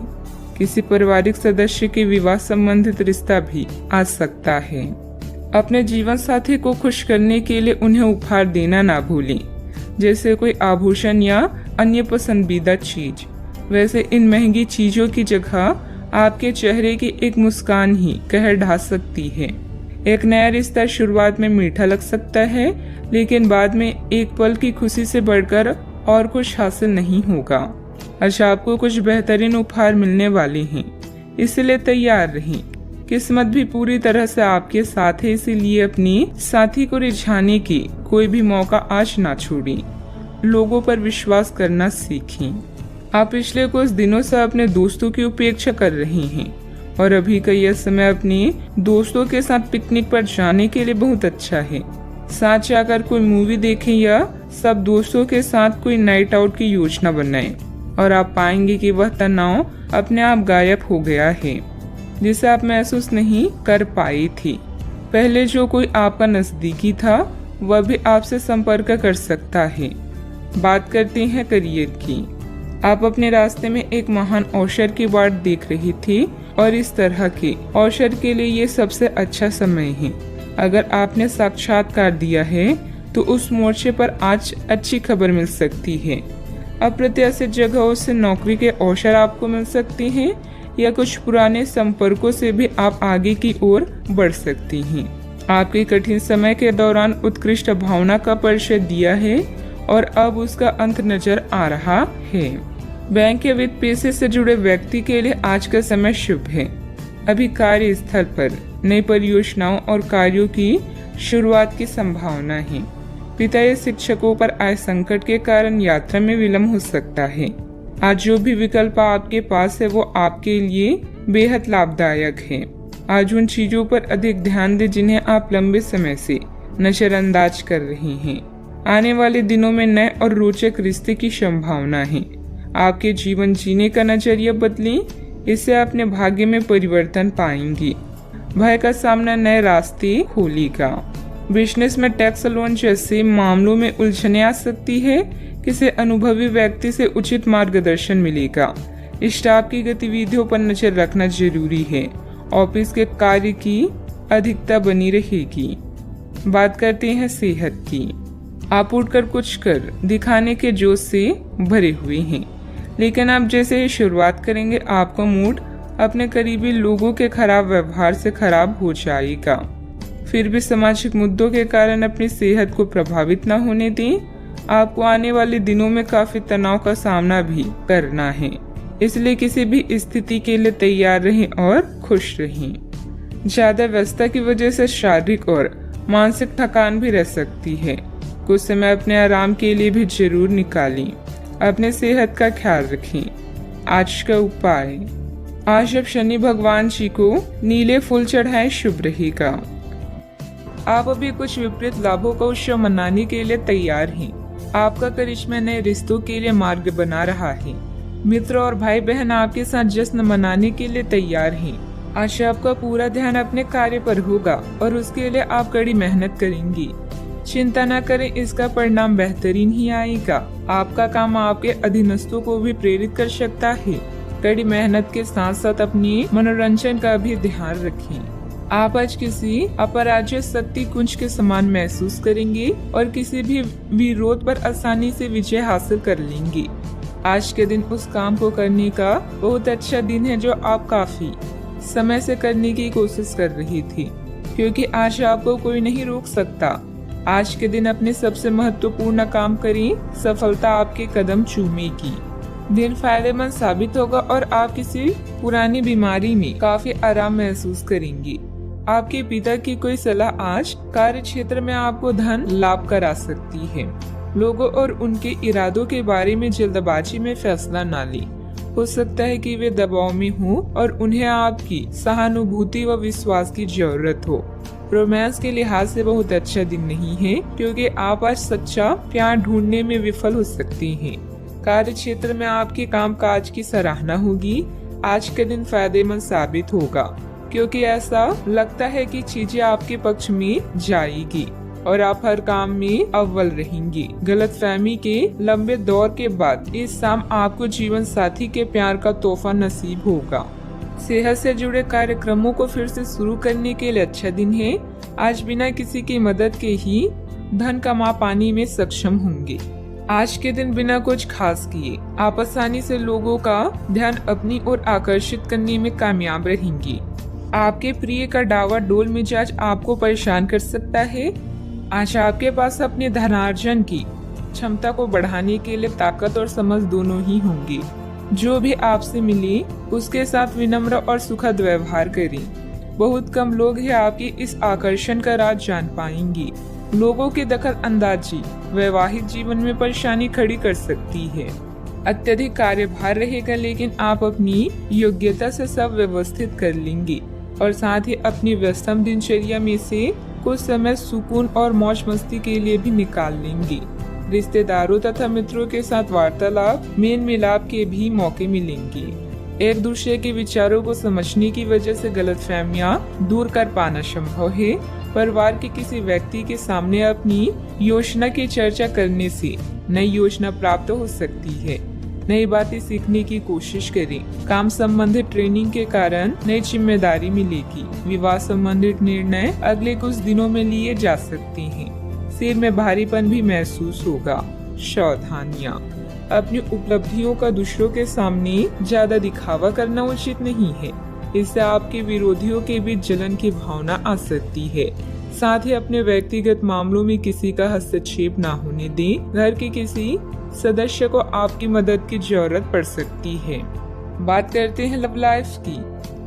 किसी पारिवारिक सदस्य के विवाह संबंधित रिश्ता भी आ सकता है। अपने जीवन साथी को खुश करने के लिए उन्हें उपहार देना ना भूलें, जैसे कोई आभूषण या अन्य पसंदीदा चीज। वैसे इन महंगी चीजों की जगह आपके चेहरे की एक मुस्कान ही कहर ढा सकती है। एक नया रिश्ता शुरुआत में मीठा लग सकता है, लेकिन बाद में एक पल की खुशी से बढ़कर और कुछ हासिल नहीं होगा। आज आपको कुछ बेहतरीन उपहार मिलने वाले हैं, इसलिए तैयार रहें। किस्मत भी पूरी तरह से आपके साथ है, इसीलिए अपने साथी को रिझाने की कोई भी मौका आज ना छोड़ें। लोगों पर विश्वास करना सीखें। आप पिछले कुछ दिनों से अपने दोस्तों की उपेक्षा कर रहे हैं और अभी का यह समय अपने दोस्तों के साथ पिकनिक पर जाने के लिए बहुत अच्छा है। साथ जाकर कोई मूवी देखें या सब दोस्तों के साथ कोई नाइट आउट की योजना बनाएं और आप पाएंगे कि वह तनाव अपने आप गायब हो गया है जिसे आप महसूस नहीं कर पाई थी। पहले जो कोई आपका नजदीकी था वह भी आपसे संपर्क कर सकता है। बात करते हैं करियर की। आप अपने रास्ते में एक महान अवसर की बाट देख रही थी और इस तरह के अवसर के लिए ये सबसे अच्छा समय है। अगर आपने साक्षात्कार दिया है तो उस मोर्चे पर आज अच्छी खबर मिल सकती है। अप्रत्याशित जगहों से नौकरी के अवसर आपको मिल सकते हैं या कुछ पुराने संपर्कों से भी आप आगे की ओर बढ़ सकती हैं। आपके कठिन समय के दौरान उत्कृष्ट भावना का परिचय दिया है और अब उसका अंत नजर आ रहा है। बैंक या वित्त पेशे से जुड़े व्यक्ति के लिए आज का समय शुभ है। अभी कार्यस्थल पर नई परियोजनाओं और कार्यों की शुरुआत की संभावना है। पिता या शिक्षकों पर आए संकट के कारण यात्रा में विलंब हो सकता है। आज जो भी विकल्प आपके पास है वो आपके लिए बेहद लाभदायक है। आज उन चीजों पर अधिक ध्यान दें जिन्हें आप लंबे समय से नजरअंदाज कर रही हैं। आने वाले दिनों में नए और रोचक रिश्ते की संभावना है। आपके जीवन जीने का नजरिया बदलें, इससे अपने भाग्य में परिवर्तन पाएंगी। भय का सामना नए रास्ते खोलेगा। बिजनेस में टैक्स लोन जैसे मामलों में उलझने आ सकती है। किसी अनुभवी व्यक्ति से उचित मार्गदर्शन मिलेगा। स्टाफ की गतिविधियों पर नजर रखना जरूरी है। ऑफिस के कार्य की अधिकता बनी रहेगी। बात करते हैं सेहत की। आप उठकर कुछ कर दिखाने के जोश से भरे हुए हैं, लेकिन आप जैसे ही शुरुआत करेंगे आपका मूड अपने करीबी लोगों के खराब व्यवहार से खराब हो जाएगा। फिर भी सामाजिक मुद्दों के कारण अपनी सेहत को प्रभावित न होने दें। आपको आने वाले दिनों में काफी तनाव का सामना भी करना है, इसलिए किसी भी स्थिति के लिए तैयार रहें और खुश रहें। ज्यादा व्यस्तता की वजह से शारीरिक और मानसिक थकान भी रह सकती है। कुछ समय अपने आराम के लिए भी जरूर निकालें। अपने सेहत का ख्याल रखें। आज का उपाय, आज अब शनि भगवान जी को नीले फूल चढ़ाएं, शुभ रहेगा। आप अभी कुछ विपरीत लाभों का उत्सव मनाने के लिए तैयार हैं। आपका करिश्मा नए रिश्तों के लिए मार्ग बना रहा है। मित्र और भाई बहन आपके साथ जश्न मनाने के लिए तैयार हैं। आज आपका पूरा ध्यान अपने कार्य पर होगा और उसके लिए आप कड़ी मेहनत करेंगी। चिंता न करें, इसका परिणाम बेहतरीन ही आएगा। आपका काम आपके अधीनस्थों को भी प्रेरित कर सकता है। कड़ी मेहनत के साथ साथ अपनी मनोरंजन का भी ध्यान रखें। आप आज किसी अपराज्य शक्ति कुंज के समान महसूस करेंगे और किसी भी विरोध पर आसानी से विजय हासिल कर लेंगे। आज के दिन उस काम को करने का बहुत अच्छा दिन है जो आप काफी समय से करने की कोशिश कर रही थी, क्योंकि आज आपको कोई नहीं रोक सकता। आज के दिन अपने सबसे महत्वपूर्ण काम करें, सफलता आपके कदम चूमेगी। दिन फायदेमंद साबित होगा और आप किसी पुरानी बीमारी में काफी आराम महसूस करेंगी। आपके पिता की कोई सलाह आज कार्य क्षेत्र में आपको धन लाभ करा सकती है। लोगों और उनके इरादों के बारे में जल्दबाजी में फैसला न लें। हो सकता है कि वे दबाव में हों और उन्हें आपकी सहानुभूति व विश्वास की जरूरत हो। रोमांस के लिहाज से बहुत अच्छा दिन नहीं है, क्योंकि आप आज सच्चा प्यार ढूंढने में विफल हो सकती हैं। कार्य क्षेत्र में आपके कामकाज की सराहना होगी। आज के दिन फायदेमंद साबित होगा, क्योंकि ऐसा लगता है कि चीजें आपके पक्ष में जाएगी और आप हर काम में अव्वल रहेंगी। गलतफहमी के लंबे दौर के बाद इस शाम आपको जीवन साथी के प्यार का तोहफा नसीब होगा। सेहत से जुड़े कार्यक्रमों को फिर से शुरू करने के लिए अच्छा दिन है। आज बिना किसी की मदद के ही धन कमा पाने में सक्षम होंगे। आज के दिन बिना कुछ खास किए आप आसानी से लोगों का ध्यान अपनी ओर आकर्षित करने में कामयाब रहेंगी। आपके प्रिय का डावाडोल मिजाज आपको परेशान कर सकता है। आज आपके पास अपने धनार्जन की क्षमता को बढ़ाने के लिए ताकत और समझ दोनों ही होंगी। जो भी आपसे मिले उसके साथ विनम्र और सुखद व्यवहार करें। बहुत कम लोग ही आपके इस आकर्षण का राज जान पाएंगे। लोगों की दखल अंदाजी वैवाहिक जीवन में परेशानी खड़ी कर सकती है। अत्यधिक कार्यभार रहेगा, लेकिन आप अपनी योग्यता से सब व्यवस्थित कर लेंगे और साथ ही अपनी व्यस्तम दिनचर्या में से कुछ समय सुकून और मौज मस्ती के लिए भी निकाल लेंगे। रिश्तेदारों तथा मित्रों के साथ वार्तालाप, मेल मिलाप के भी मौके मिलेंगे। एक दूसरे के विचारों को समझने की वजह से गलतफहमियां दूर कर पाना संभव है। परिवार के किसी व्यक्ति के सामने अपनी योजना की चर्चा करने से नई योजना प्राप्त हो सकती है। नई बातें सीखने की कोशिश करें। काम संबंधित ट्रेनिंग के कारण नई जिम्मेदारी मिलेगी। विवाह संबंधित निर्णय अगले कुछ दिनों में लिए जा सकते हैं। सिर में भारीपन भी महसूस होगा। सावधानियां, अपनी उपलब्धियों का दूसरों के सामने ज्यादा दिखावा करना उचित नहीं है। इससे आपके विरोधियों के बीच जलन की भावना आ सकती है। साथ ही अपने व्यक्तिगत मामलों में किसी का हस्तक्षेप ना होने दें। घर के किसी सदस्य को आपकी मदद की जरूरत पड़ सकती है। बात करते हैं लव लाइफ की।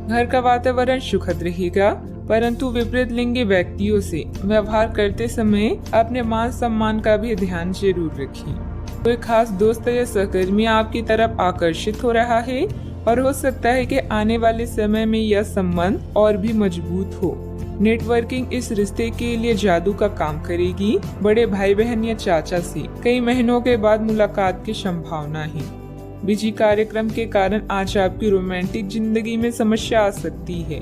घर का वातावरण सुखद रहेगा, परंतु विपरीत लिंगी व्यक्तियों से व्यवहार करते समय अपने मान सम्मान का भी ध्यान जरूर रखें। कोई खास दोस्त या सहकर्मी आपकी तरफ आकर्षित हो रहा है और हो सकता है कि आने वाले समय में यह संबंध और भी मजबूत हो। नेटवर्किंग इस रिश्ते के लिए जादू का काम करेगी। बड़े भाई बहन या चाचा से कई महीनों के बाद मुलाकात की संभावना है। बिजी कार्यक्रम के कारण आज आपकी रोमांटिक जिंदगी में समस्या आ सकती है।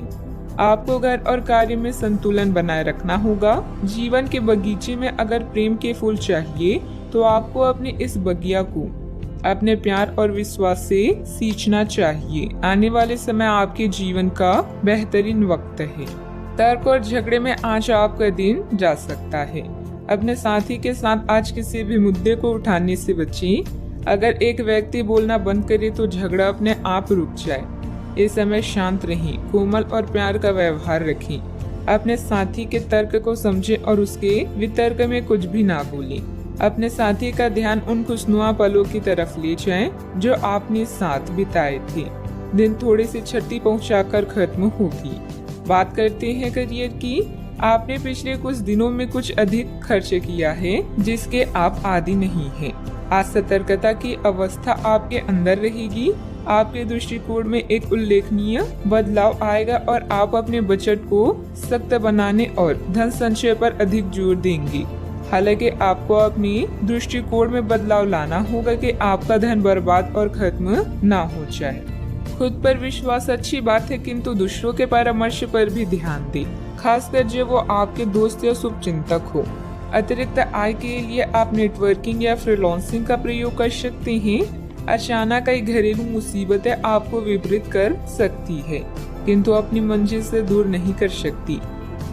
आपको घर और कार्य में संतुलन बनाए रखना होगा। जीवन के बगीचे में अगर प्रेम के फूल चाहिए तो आपको अपने इस बगिया को अपने प्यार और विश्वास से सींचना चाहिए। आने वाले समय आपके जीवन का बेहतरीन वक्त है। तर्क और झगड़े में आज आपका दिन जा सकता है। अपने साथी के साथ आज किसी भी मुद्दे को उठाने से बचें। अगर एक व्यक्ति बोलना बंद करे तो झगड़ा अपने आप रुक जाए। इस समय शांत रहें, कोमल और प्यार का व्यवहार रखें। अपने साथी के तर्क को समझें और उसके वितर्क में कुछ भी ना बोलें। अपने साथी का ध्यान उन खुशनुमा पलों की तरफ ले जाएं जो आपने साथ बिताए थे। दिन थोड़ी सी क्षति पहुंचाकर खत्म होगी। बात करते हैं करियर की। आपने पिछले कुछ दिनों में कुछ अधिक खर्च किया है जिसके आप आदी नहीं हैं। आज सतर्कता की अवस्था आपके अंदर रहेगी। आपके दृष्टिकोण में एक उल्लेखनीय बदलाव आएगा और आप अपने बजट को सख्त बनाने और धन संचय पर अधिक जोर देंगे। हालांकि आपको अपनी दृष्टिकोण में बदलाव लाना होगा कि आपका धन बर्बाद और खत्म ना हो जाए। खुद पर विश्वास अच्छी बात है, किंतु दूसरों के परामर्श पर भी ध्यान दें, खासकर जब वो आपके दोस्त या शुभचिंतक हो। अतिरिक्त आय के लिए आप नेटवर्किंग या फ्रीलांसिंग का प्रयोग कर सकते हैं। अचानक कई घरेलू मुसीबतें आपको विपरीत कर सकती है, किंतु अपनी मंजिल से दूर नहीं कर सकती।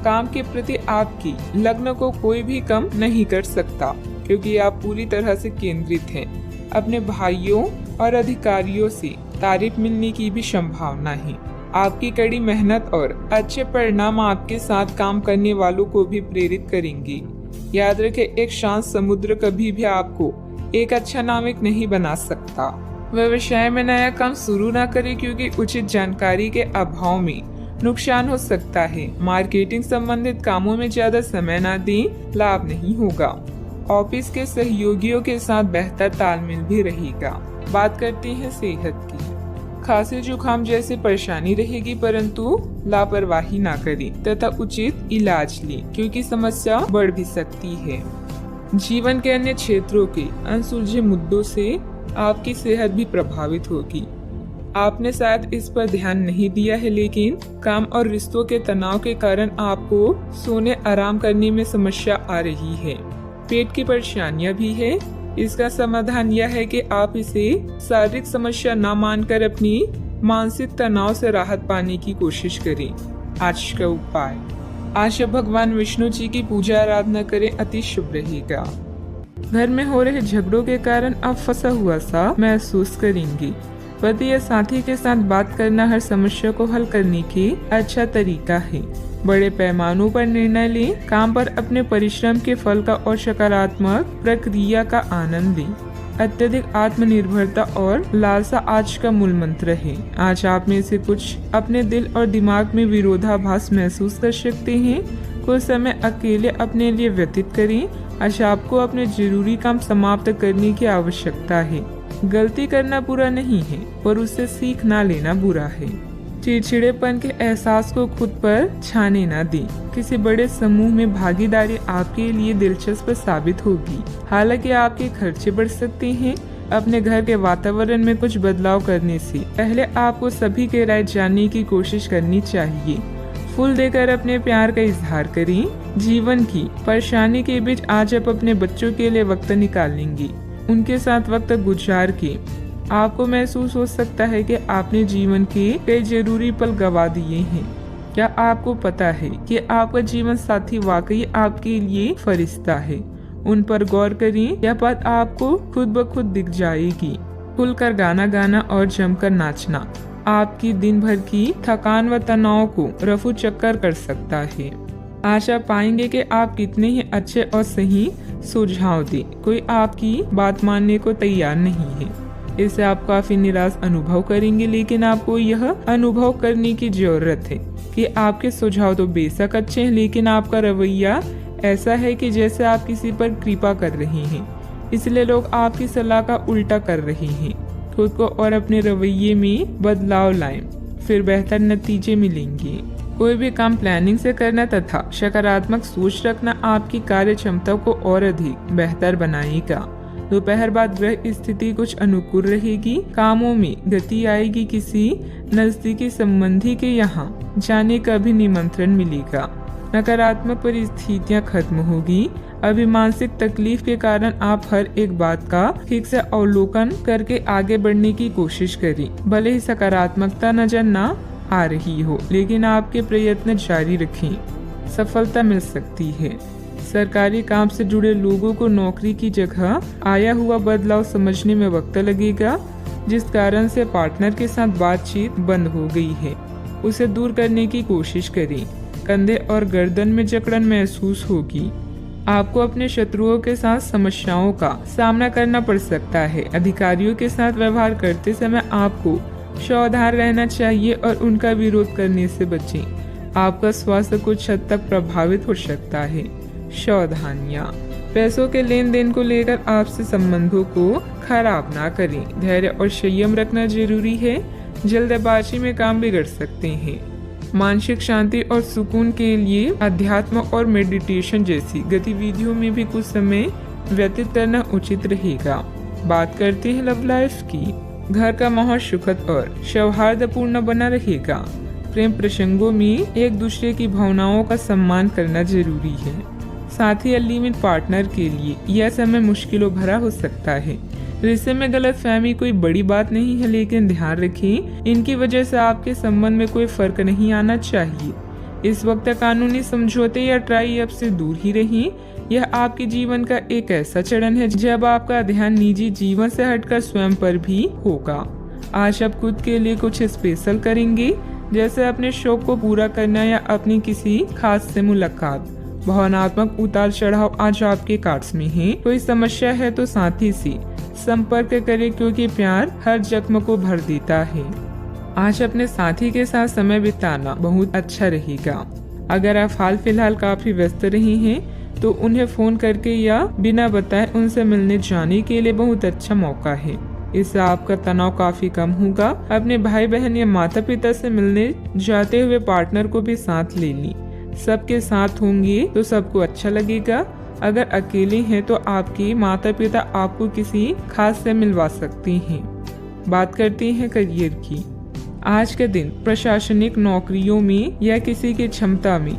काम के प्रति आपकी लगन को कोई भी कम नहीं कर सकता, क्योंकि आप पूरी तरह से केंद्रित हैं। अपने भाइयों और अधिकारियों से तारीफ मिलने की भी संभावना है। आपकी कड़ी मेहनत और अच्छे परिणाम आपके साथ काम करने वालों को भी प्रेरित करेंगे। याद रखें, एक शांत समुद्र कभी भी आपको एक अच्छा नाविक नहीं बना सकता। व्यवसाय में नया काम शुरू न करें, क्योंकि उचित जानकारी के अभाव में नुकसान हो सकता है। मार्केटिंग संबंधित कामों में ज्यादा समय न दें, लाभ नहीं होगा। ऑफिस के सहयोगियों के साथ बेहतर तालमेल भी रहेगा। बात करते हैं सेहत की। खांसी जुकाम जैसी परेशानी रहेगी, परंतु लापरवाही ना करें तथा उचित इलाज लें, क्योंकि समस्या बढ़ भी सकती है। जीवन के अन्य क्षेत्रों के अनसुलझे मुद्दों से आपकी सेहत भी प्रभावित होगी। आपने शायद इस पर ध्यान नहीं दिया है, लेकिन काम और रिश्तों के तनाव के कारण आपको सोने आराम करने में समस्या आ रही है। पेट की परेशानियां भी है। इसका समाधान यह है कि आप इसे शारीरिक समस्या न मानकर अपनी मानसिक तनाव से राहत पाने की कोशिश करें। आज का उपाय, आज भगवान विष्णु जी की पूजा आराधना करें, अति शुभ रहेगा। घर में हो रहे झगड़ों के कारण आप फंसा हुआ सा महसूस करेंगे। पति या साथी के साथ बात करना हर समस्या को हल करने की अच्छा तरीका है। बड़े पैमानों पर निर्णय लें। काम पर अपने परिश्रम के फल का और सकारात्मक प्रक्रिया का आनंद लें। अत्यधिक आत्मनिर्भरता और लालसा आज का मूल मंत्र है। आज आप में से कुछ अपने दिल और दिमाग में विरोधाभास महसूस कर सकते हैं। कुछ समय अकेले अपने लिए व्यतीत करें। आज आपको अपने जरूरी काम समाप्त करने की आवश्यकता है। गलती करना बुरा नहीं है, पर उससे सीख ना लेना बुरा है। चिड़चिड़ेपन के एहसास को खुद पर छाने ना दें। किसी बड़े समूह में भागीदारी आपके लिए दिलचस्प साबित होगी। हालांकि आपके खर्चे बढ़ सकते हैं। अपने घर के वातावरण में कुछ बदलाव करने से पहले आपको सभी की राय जानने की कोशिश करनी चाहिए। फूल देकर अपने प्यार का इजहार करें। जीवन की परेशानी के बीच आज आप अपने बच्चों के लिए वक्त निकालेंगे। उनके साथ वक्त गुजार के आपको महसूस हो सकता है कि आपने जीवन के कई जरूरी पल गवा दिए हैं। क्या आपको पता है कि आपका जीवन साथी वाकई आपके लिए फरिश्ता है? उन पर गौर करें। यह बात आपको खुद ब खुद दिख जाएगी। खुलकर गाना गाना और जमकर नाचना आपकी दिन भर की थकान व तनाव को रफू चक्कर कर सकता है। आशा पाएंगे कि आप कितने ही अच्छे और सही सुझाव दें, कोई आपकी बात मानने को तैयार नहीं है। इससे आप काफी निराश अनुभव करेंगे, लेकिन आपको यह अनुभव करने की जरूरत है कि आपके सुझाव तो बेशक अच्छे हैं, लेकिन आपका रवैया ऐसा है कि जैसे आप किसी पर कृपा कर रहे हैं, इसलिए लोग आपकी सलाह का उल्टा कर रहे हैं। खुद को और अपने रवैये में बदलाव लाएं, फिर बेहतर नतीजे मिलेंगे। कोई भी काम प्लानिंग से करना तथा सकारात्मक सोच रखना आपकी कार्य क्षमता को और अधिक बेहतर बनाएगा। दोपहर बाद ग्रह स्थिति कुछ अनुकूल रहेगी। कामों में गति आएगी। किसी नजदीकी संबंधी के यहाँ जाने का भी निमंत्रण मिलेगा। नकारात्मक परिस्थितियाँ खत्म होगी। अभी मानसिक तकलीफ के कारण आप हर एक बात का ठीक से अवलोकन करके आगे बढ़ने की कोशिश करें। भले ही सकारात्मकता नजर न आ रही हो, लेकिन आपके प्रयत्न जारी रखें, सफलता मिल सकती है। सरकारी काम से जुड़े लोगों को नौकरी की जगह आया हुआ बदलाव समझने में वक्त लगेगा। जिस कारण से पार्टनर के साथ बातचीत बंद हो गई है, उसे दूर करने की कोशिश करें। कंधे और गर्दन में जकड़न महसूस होगी। आपको अपने शत्रुओं के साथ समस्याओं का सामना करना पड़ सकता है। अधिकारियों के साथ व्यवहार करते समय आपको सावधान रहना चाहिए और उनका विरोध करने से बचें। आपका स्वास्थ्य कुछ हद तक प्रभावित हो सकता है। सावधानियां। पैसों के लेन देन को लेकर आपसे संबंधों को खराब ना करें। धैर्य और संयम रखना जरूरी है। जल्दबाजी में काम बिगड़ सकते हैं। मानसिक शांति और सुकून के लिए अध्यात्म और मेडिटेशन जैसी गतिविधियों में भी कुछ समय व्यतीत करना उचित रहेगा। बात करते हैं लव लाइफ की। घर का माहौल सुखद और सौहार्दपूर्ण बना रहेगा। प्रेम प्रसंगों में एक दूसरे की भावनाओं का सम्मान करना जरूरी है। साथ ही अलिमिट पार्टनर के लिए यह समय मुश्किलों भरा हो सकता है। रिश्ते में गलतफहमी कोई बड़ी बात नहीं है, लेकिन ध्यान रखें, इनकी वजह से आपके संबंध में कोई फर्क नहीं आना चाहिए। इस वक्त कानूनी समझौते या ट्राई अप से दूर ही रहें। यह आपके जीवन का एक ऐसा चरण है जब आपका ध्यान निजी जीवन से हटकर स्वयं पर भी होगा। आज आप खुद के लिए कुछ स्पेशल करेंगे, जैसे अपने शौक को पूरा करना या अपनी किसी खास से मुलाकात। भावनात्मक उतार चढ़ाव आज आपके कार्ड्स में है। कोई समस्या है तो साथी से संपर्क करें, क्योंकि प्यार हर जख्म को भर देता है। आज अपने साथी के साथ समय बिताना बहुत अच्छा रहेगा। अगर आप हाल फिलहाल काफी व्यस्त रही हैं, तो उन्हें फोन करके या बिना बताए उनसे मिलने जाने के लिए बहुत अच्छा मौका है। इससे आपका तनाव काफी कम होगा। अपने भाई बहन या माता पिता से मिलने जाते हुए पार्टनर को भी साथ ले ली। सबके साथ होंगे तो सबको अच्छा लगेगा। अगर अकेले हैं तो आपके माता पिता आपको किसी खास से मिलवा सकते हैं। बात करते हैं करियर की। आज के दिन प्रशासनिक नौकरियों में या किसी की क्षमता में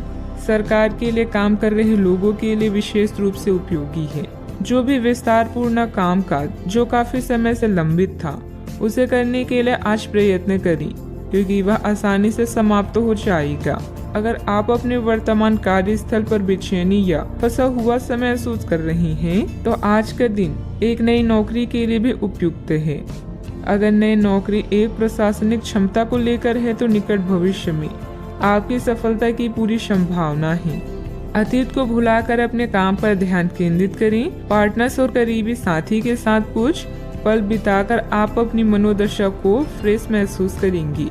सरकार के लिए काम कर रहे लोगों के लिए विशेष रूप से उपयोगी है। जो भी विस्तारपूर्ण कामकाज जो काफी समय से लंबित था, उसे करने के लिए आज प्रयत्न करें, क्योंकि वह आसानी से समाप्त हो जाएगा। अगर आप अपने वर्तमान कार्यस्थल पर बेचैनी या फंसा हुआ समय महसूस कर रहे हैं, तो आज का दिन एक नई नौकरी के लिए भी उपयुक्त है। अगर नई नौकरी एक प्रशासनिक क्षमता को लेकर है, तो निकट भविष्य में आपकी सफलता की पूरी संभावना है। अतीत को भुलाकर अपने काम पर ध्यान केंद्रित करें। पार्टनर्स और करीबी साथी के साथ कुछ पल बिताकर आप अपनी मनोदशा को फ्रेश महसूस करेंगी।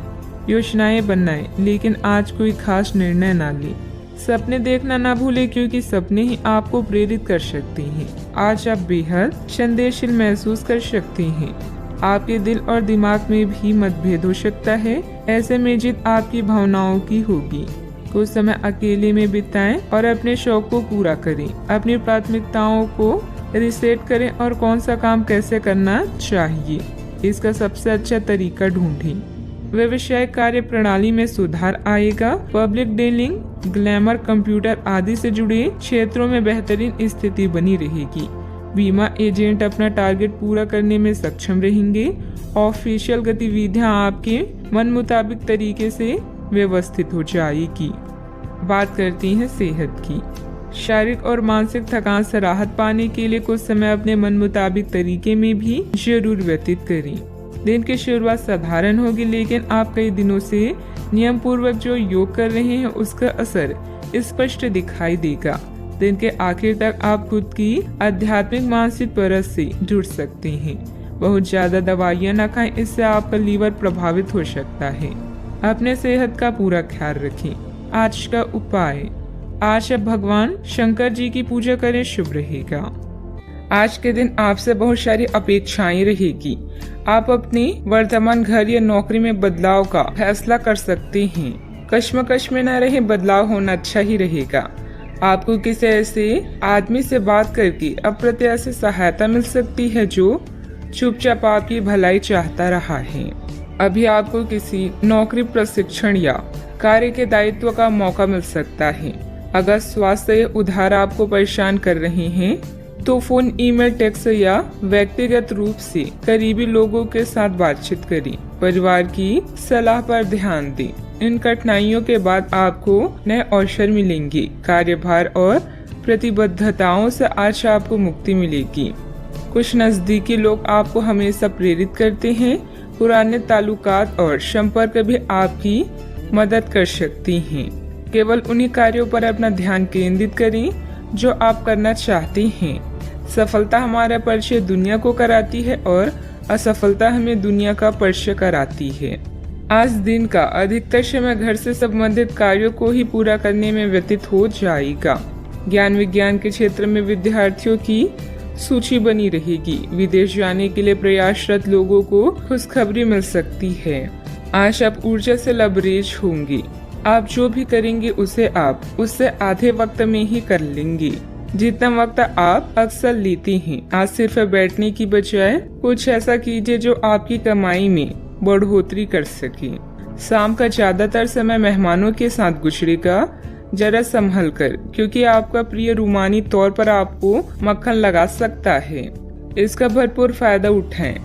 योजनाएं बनाएं, लेकिन आज कोई खास निर्णय ना लें। सपने देखना ना भूलें, क्योंकि सपने ही आपको प्रेरित कर सकते हैं। आज आप बेहद संदेशशील महसूस कर सकते हैं। आपके दिल और दिमाग में भी मतभेद हो सकता है। ऐसे में जीत आपकी भावनाओं की होगी। कुछ समय अकेले में बिताएं और अपने शौक को पूरा करें। अपनी प्राथमिकताओं को रिसेट करें और कौन सा काम कैसे करना चाहिए, इसका सबसे अच्छा तरीका ढूंढें। व्यवसायिक कार्य प्रणाली में सुधार आएगा। पब्लिक डीलिंग, ग्लैमर, कंप्यूटर आदि से जुड़े क्षेत्रों में बेहतरीन स्थिति बनी रहेगी। बीमा एजेंट अपना टारगेट पूरा करने में सक्षम रहेंगे। ऑफिशियल गतिविधियां आपके मन मुताबिक तरीके से व्यवस्थित हो जाएगी। बात करती हैं सेहत की। शारीरिक और मानसिक थकान से राहत पाने के लिए कुछ समय अपने मन मुताबिक तरीके में भी जरूर व्यतीत करें। दिन की शुरुआत साधारण होगी, लेकिन आप कई दिनों से नियम पूर्वक जो योग कर रहे हैं उसका असर स्पष्ट दिखाई देगा। दिन के आखिर तक आप खुद की आध्यात्मिक मानसिक परत से जुड़ सकते हैं। बहुत ज्यादा दवाइयाँ न खाएं, इससे आपका लीवर प्रभावित हो सकता है। अपने सेहत का पूरा ख्याल रखें। आज का उपाय, आज आप भगवान शंकर जी की पूजा करें, शुभ रहेगा। आज के दिन आपसे बहुत सारी अपेक्षाएं रहेगी। आप अपनी वर्तमान घर या नौकरी में बदलाव का फैसला कर सकते हैं। कश्मकश में न रहे, बदलाव होना अच्छा ही रहेगा। आपको किसी ऐसे आदमी से बात करके अप्रत्याशित सहायता मिल सकती है जो चुपचाप आपकी भलाई चाहता रहा है। अभी आपको किसी नौकरी, प्रशिक्षण या कार्य के दायित्व का मौका मिल सकता है। अगर स्वास्थ्य उधार आपको परेशान कर रहे हैं तो फोन, ईमेल, टेक्स्ट या व्यक्तिगत रूप से करीबी लोगों के साथ बातचीत करें। परिवार की सलाह पर ध्यान दें। इन कठिनाइयों के बाद आपको नए अवसर मिलेंगे। कार्यभार और प्रतिबद्धताओं से आज आपको मुक्ति मिलेगी। कुछ नजदीकी लोग आपको हमेशा प्रेरित करते हैं। पुराने ताल्लुकात और संपर्क भी आपकी मदद कर सकती हैं। केवल उन्हीं कार्यों पर अपना ध्यान केंद्रित करें जो आप करना चाहते हैं। सफलता हमारा परिचय दुनिया को कराती है और असफलता हमें दुनिया का परिचय कराती है। आज दिन का अधिकतर समय घर से संबंधित कार्यों को ही पूरा करने में व्यतीत हो जाएगा। ज्ञान विज्ञान के क्षेत्र में विद्यार्थियों की सूची बनी रहेगी। विदेश जाने के लिए प्रयासरत लोगों को खुशखबरी मिल सकती है। आज आप ऊर्जा से लबरेज होंगे। आप जो भी करेंगे उसे आप उससे आधे वक्त में ही कर लेंगे जितना वक्त आप अक्सर लेते हैं। आज सिर्फ बैठने की बजाय कुछ ऐसा कीजिए जो आपकी कमाई में बढ़ोतरी कर सके। शाम का ज्यादातर समय मेहमानों के साथ गुजरेगा। जरा संभल कर, क्योंकि आपका प्रिय रूमानी तौर पर आपको मक्खन लगा सकता है। इसका भरपूर फायदा उठाएं।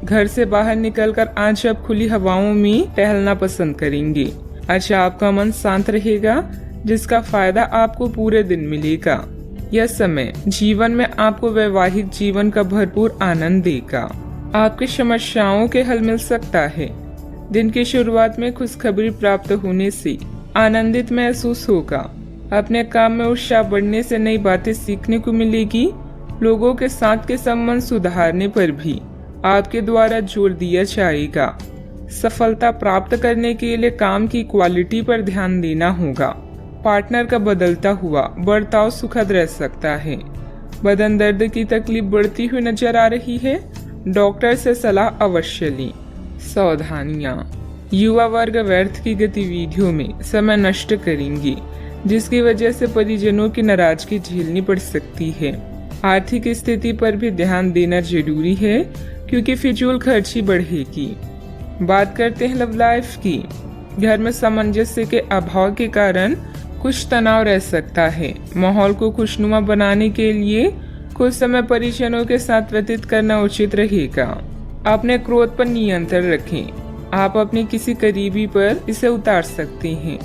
घर से बाहर निकलकर आज आप खुली हवाओं में टहलना पसंद करेंगे। आज आपका मन शांत रहेगा, जिसका फायदा आपको पूरे दिन मिलेगा। यह समय जीवन में आपको वैवाहिक जीवन का भरपूर आनंद देगा। आपकी समस्याओं के हल मिल सकता है। दिन की शुरुआत में खुशखबरी प्राप्त होने से आनंदित महसूस होगा। अपने काम में उत्साह बढ़ने से नई बातें सीखने को मिलेगी। लोगों के साथ के संबंध सुधारने पर भी आपके द्वारा जोर दिया जाएगा। सफलता प्राप्त करने के लिए काम की क्वालिटी पर ध्यान देना होगा। पार्टनर का बदलता हुआ बर्ताव सुखद रह सकता है। बदन दर्द की तकलीफ बढ़ती हुई नजर आ रही है। डॉक्टर से सलाह अवश्य लें। सावधानियां, युवा वर्ग व्यर्थ की गतिविधियों में समय नष्ट करेंगे, जिसकी वजह से परिजनों की नाराजगी झेलनी पड़ सकती है। आर्थिक स्थिति पर भी ध्यान देना जरूरी है, क्योंकि फिजूल खर्ची बढ़ेगी। बात करते हैं लव लाइफ की। घर में सामंजस्य के अभाव के कारण कुछ तनाव रह सकता है। माहौल को खुशनुमा बनाने के लिए कुछ समय परिजनों के साथ व्यतीत करना उचित रहेगा। अपने क्रोध पर नियंत्रण रखें। आप अपने किसी करीबी पर इसे उतार सकते हैं।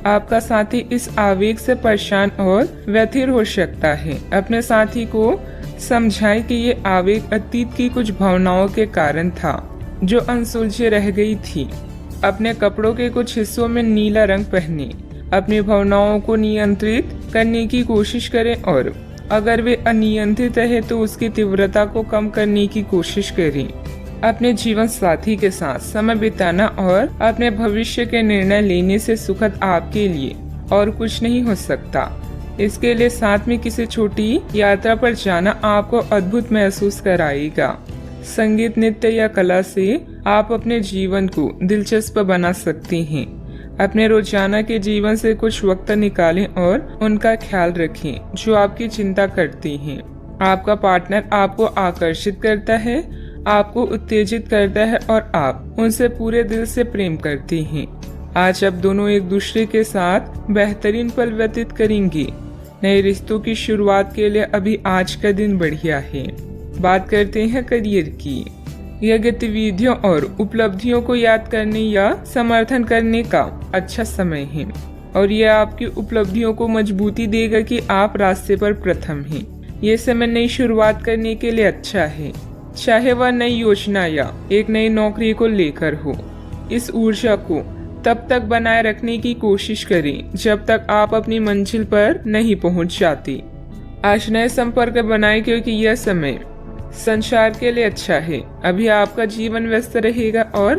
आपका साथी इस आवेग से परेशान और व्यथित हो सकता है। अपने साथी को समझाएं कि ये आवेग अतीत की कुछ भावनाओं के कारण था जो अनसुलझे रह गई थी। अपने कपड़ों के कुछ हिस्सों में नीला रंग पहने। अपनी भावनाओं को नियंत्रित करने की कोशिश करें और अगर वे अनियंत्रित है तो उसकी तीव्रता को कम करने की कोशिश करें। अपने जीवन साथी के साथ समय बिताना और अपने भविष्य के निर्णय लेने से सुखद आपके लिए और कुछ नहीं हो सकता। इसके लिए साथ में किसी छोटी यात्रा पर जाना आपको अद्भुत महसूस कराएगा। संगीत, नृत्य या कला से आप अपने जीवन को दिलचस्प बना सकती हैं। अपने रोजाना के जीवन से कुछ वक्त निकालें और उनका ख्याल रखें जो आपकी चिंता करती हैं। आपका पार्टनर आपको आकर्षित करता है, आपको उत्तेजित करता है और आप उनसे पूरे दिल से प्रेम करती हैं। आज आप दोनों एक दूसरे के साथ बेहतरीन पल व्यतीत करेंगी। नए रिश्तों की शुरुआत के लिए अभी आज का दिन बढ़िया है। बात करते हैं करियर की। यह गतिविधियों और उपलब्धियों को याद करने या समर्थन करने का अच्छा समय है और यह आपकी उपलब्धियों को मजबूती देगा कि आप रास्ते पर प्रथम हैं। ये समय नई शुरुआत करने के लिए अच्छा है, चाहे वह नई योजना या एक नई नौकरी को लेकर हो। इस ऊर्जा को तब तक बनाए रखने की कोशिश करें जब तक आप अपनी मंजिल पर नहीं पहुंच जाती। आज नए संपर्क बनाएं क्योंकि यह समय संचार के लिए अच्छा है। अभी आपका जीवन व्यस्त रहेगा और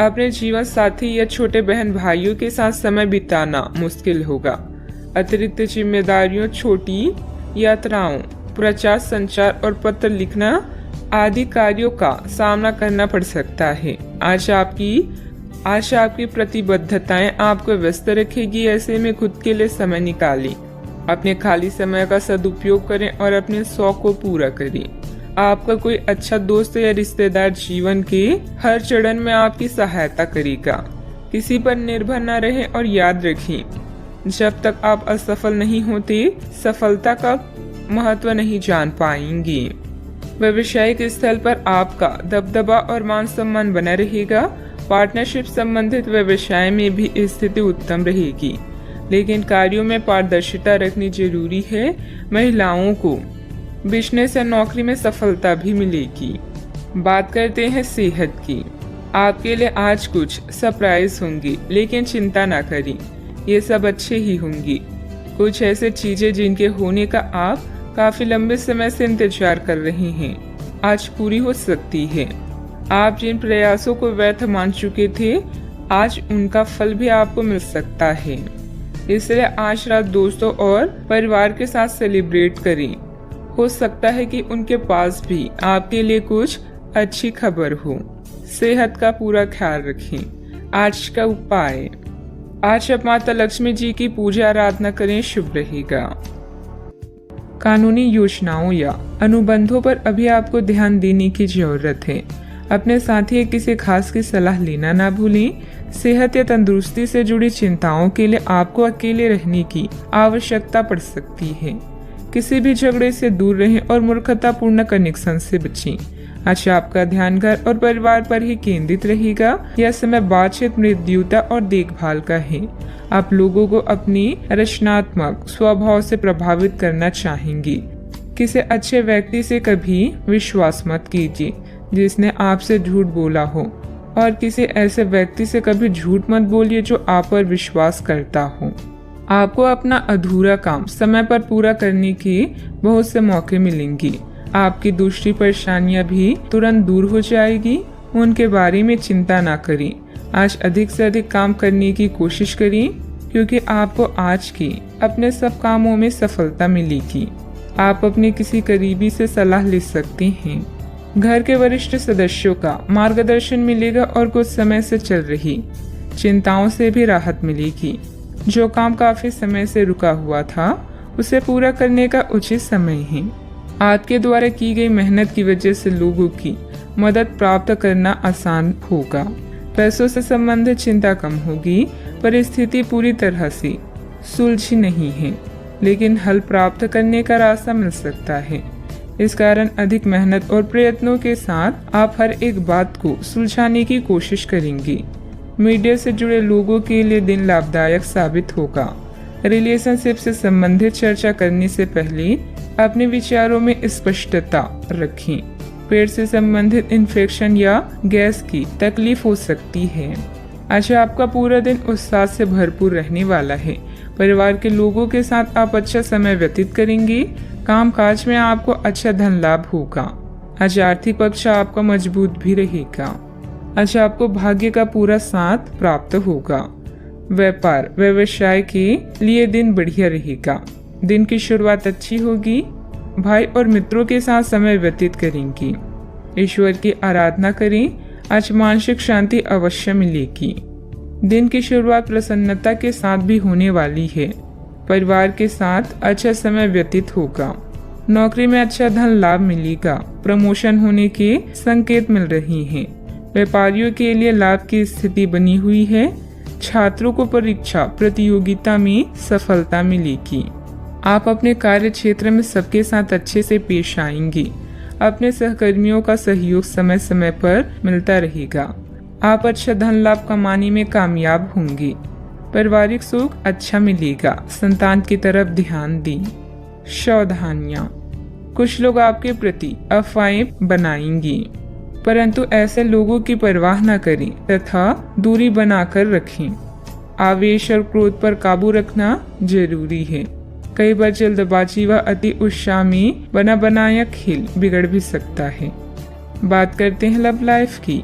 अपने जीवन साथी या छोटे बहन भाइयों के साथ समय बिताना मुश्किल होगा। अतिरिक्त जिम्मेदारियों, छोटी यात्राओं, प्रचार, संचार और पत्र लिखना आदि कार्यों का सामना करना पड़ सकता है। आज आपकी प्रतिबद्धताएं आपको व्यस्त रखेगी। ऐसे में खुद के लिए समय निकालें, अपने खाली समय का सदुपयोग करें और अपने शौक को पूरा करें। आपका कोई अच्छा दोस्त या रिश्तेदार जीवन के हर चरण में आपकी सहायता करेगा। किसी पर निर्भर न रहें और याद रखें, जब तक आप असफल नहीं होते सफलता का महत्व नहीं जान पाएंगे। व्यावसायिक स्थल पर आपका दबदबा और मान सम्मान बना रहेगा। पार्टनरशिप संबंधित व्यवसाय में भी स्थिति उत्तम रहेगी, लेकिन कार्यों में पारदर्शिता रखनी जरूरी है। महिलाओं को बिजनेस या नौकरी में सफलता भी मिलेगी। बात करते हैं सेहत की। आपके लिए आज कुछ सरप्राइज होंगी, लेकिन चिंता ना करें, ये सब अच्छे ही होंगी। कुछ ऐसे चीजें जिनके होने का आप काफी लंबे समय से इंतजार कर रहे हैं आज पूरी हो सकती है। आप जिन प्रयासों को व्यर्थ मान चुके थे आज उनका फल भी आपको मिल सकता है। इसलिए आज रात दोस्तों और परिवार के साथ सेलिब्रेट करें। हो सकता है कि उनके पास भी आपके लिए कुछ अच्छी खबर हो। सेहत का पूरा ख्याल रखें। आज का उपाय, आज आप माता लक्ष्मी जी की पूजा आराधना करें, शुभ रहेगा। कानूनी योजनाओं या अनुबंधों पर अभी आपको ध्यान देने की जरूरत है। अपने साथी या किसी खास की सलाह लेना ना भूलें। सेहत या तंदुरुस्ती से जुड़ी चिंताओं के लिए आपको अकेले रहने की आवश्यकता पड़ सकती है। किसी भी झगड़े से दूर रहें और मूर्खतापूर्ण कनेक्शन से बचें। आज आपका ध्यान घर और परिवार पर ही केंद्रित रहेगा। यह समय बातचीत, मृदुता और देखभाल का है। आप लोगों को अपनी रचनात्मक स्वभाव से प्रभावित करना चाहेंगी। किसी अच्छे व्यक्ति से कभी विश्वास मत कीजिए जिसने आपसे झूठ बोला हो, और किसी ऐसे व्यक्ति से कभी झूठ मत बोलिए जो आप पर विश्वास करता हो। आपको अपना अधूरा काम समय पर पूरा करने के बहुत से मौके मिलेंगे। आपकी दूसरी परेशानियां भी तुरंत दूर हो जाएगी। उनके बारे में चिंता ना करें। आज अधिक से अधिक काम करने की कोशिश करें क्योंकि आपको आज के अपने सब कामों में सफलता मिलेगी। आप अपने किसी करीबी से सलाह ले सकते हैं। घर के वरिष्ठ सदस्यों का मार्गदर्शन मिलेगा और कुछ समय से चल रही चिंताओं से भी राहत मिलेगी। जो काम काफी समय से रुका हुआ था उसे पूरा करने का उचित समय है। आपके द्वारा की गई मेहनत की वजह से लोगों की मदद प्राप्त करना आसान होगा। पैसों से संबंधित चिंता कम होगी। परिस्थिति पूरी तरह से सुलझी नहीं है, लेकिन हल प्राप्त करने का रास्ता मिल सकता है। इस कारण अधिक मेहनत और प्रयत्नों के साथ आप हर एक बात को सुलझाने की कोशिश करेंगे। मीडिया से जुड़े लोगों के लिए दिन लाभदायक साबित होगा। रिलेशनशिप से संबंधित चर्चा करने से पहले अपने विचारों में स्पष्टता रखें। पेट से संबंधित इन्फेक्शन या गैस की तकलीफ हो सकती है। आज आपका पूरा दिन उत्साह से भरपूर रहने वाला है। परिवार के लोगों के साथ आप अच्छा समय व्यतीत करेंगे। काम काज में आपको अच्छा धन लाभ होगा। आज आर्थिक पक्ष आपका मजबूत भी रहेगा। आज आपको भाग्य का पूरा साथ प्राप्त होगा। व्यापार व्यवसाय के लिए दिन बढ़िया रहेगा। दिन की शुरुआत अच्छी होगी। भाई और मित्रों के साथ समय व्यतीत करेंगी। ईश्वर की आराधना करें, आज मानसिक शांति अवश्य मिलेगी। दिन की शुरुआत प्रसन्नता के साथ भी होने वाली है। परिवार के साथ अच्छा समय व्यतीत होगा। नौकरी में अच्छा धन लाभ मिलेगा। प्रमोशन होने के संकेत मिल रहे हैं। व्यापारियों के लिए लाभ की स्थिति बनी हुई है। छात्रों को परीक्षा प्रतियोगिता में सफलता मिलेगी। आप अपने कार्य क्षेत्र में सबके साथ अच्छे से पेश आएंगे। अपने सहकर्मियों का सहयोग समय समय पर मिलता रहेगा। आप अच्छा धन लाभ कमाने में कामयाब होंगे। पारिवारिक सुख अच्छा मिलेगा। संतान की तरफ ध्यान दें। सावधानियां, कुछ लोग आपके प्रति अफवाहें बनाएंगे, परंतु ऐसे लोगों की परवाह न करें तथा दूरी बनाकर रखें। आवेश और क्रोध पर काबू रखना जरूरी है। कई बार जल्दबाजी व अति उत्साह में बना बनाया खेल बिगड़ भी सकता है। बात करते हैं लव लाइफ की।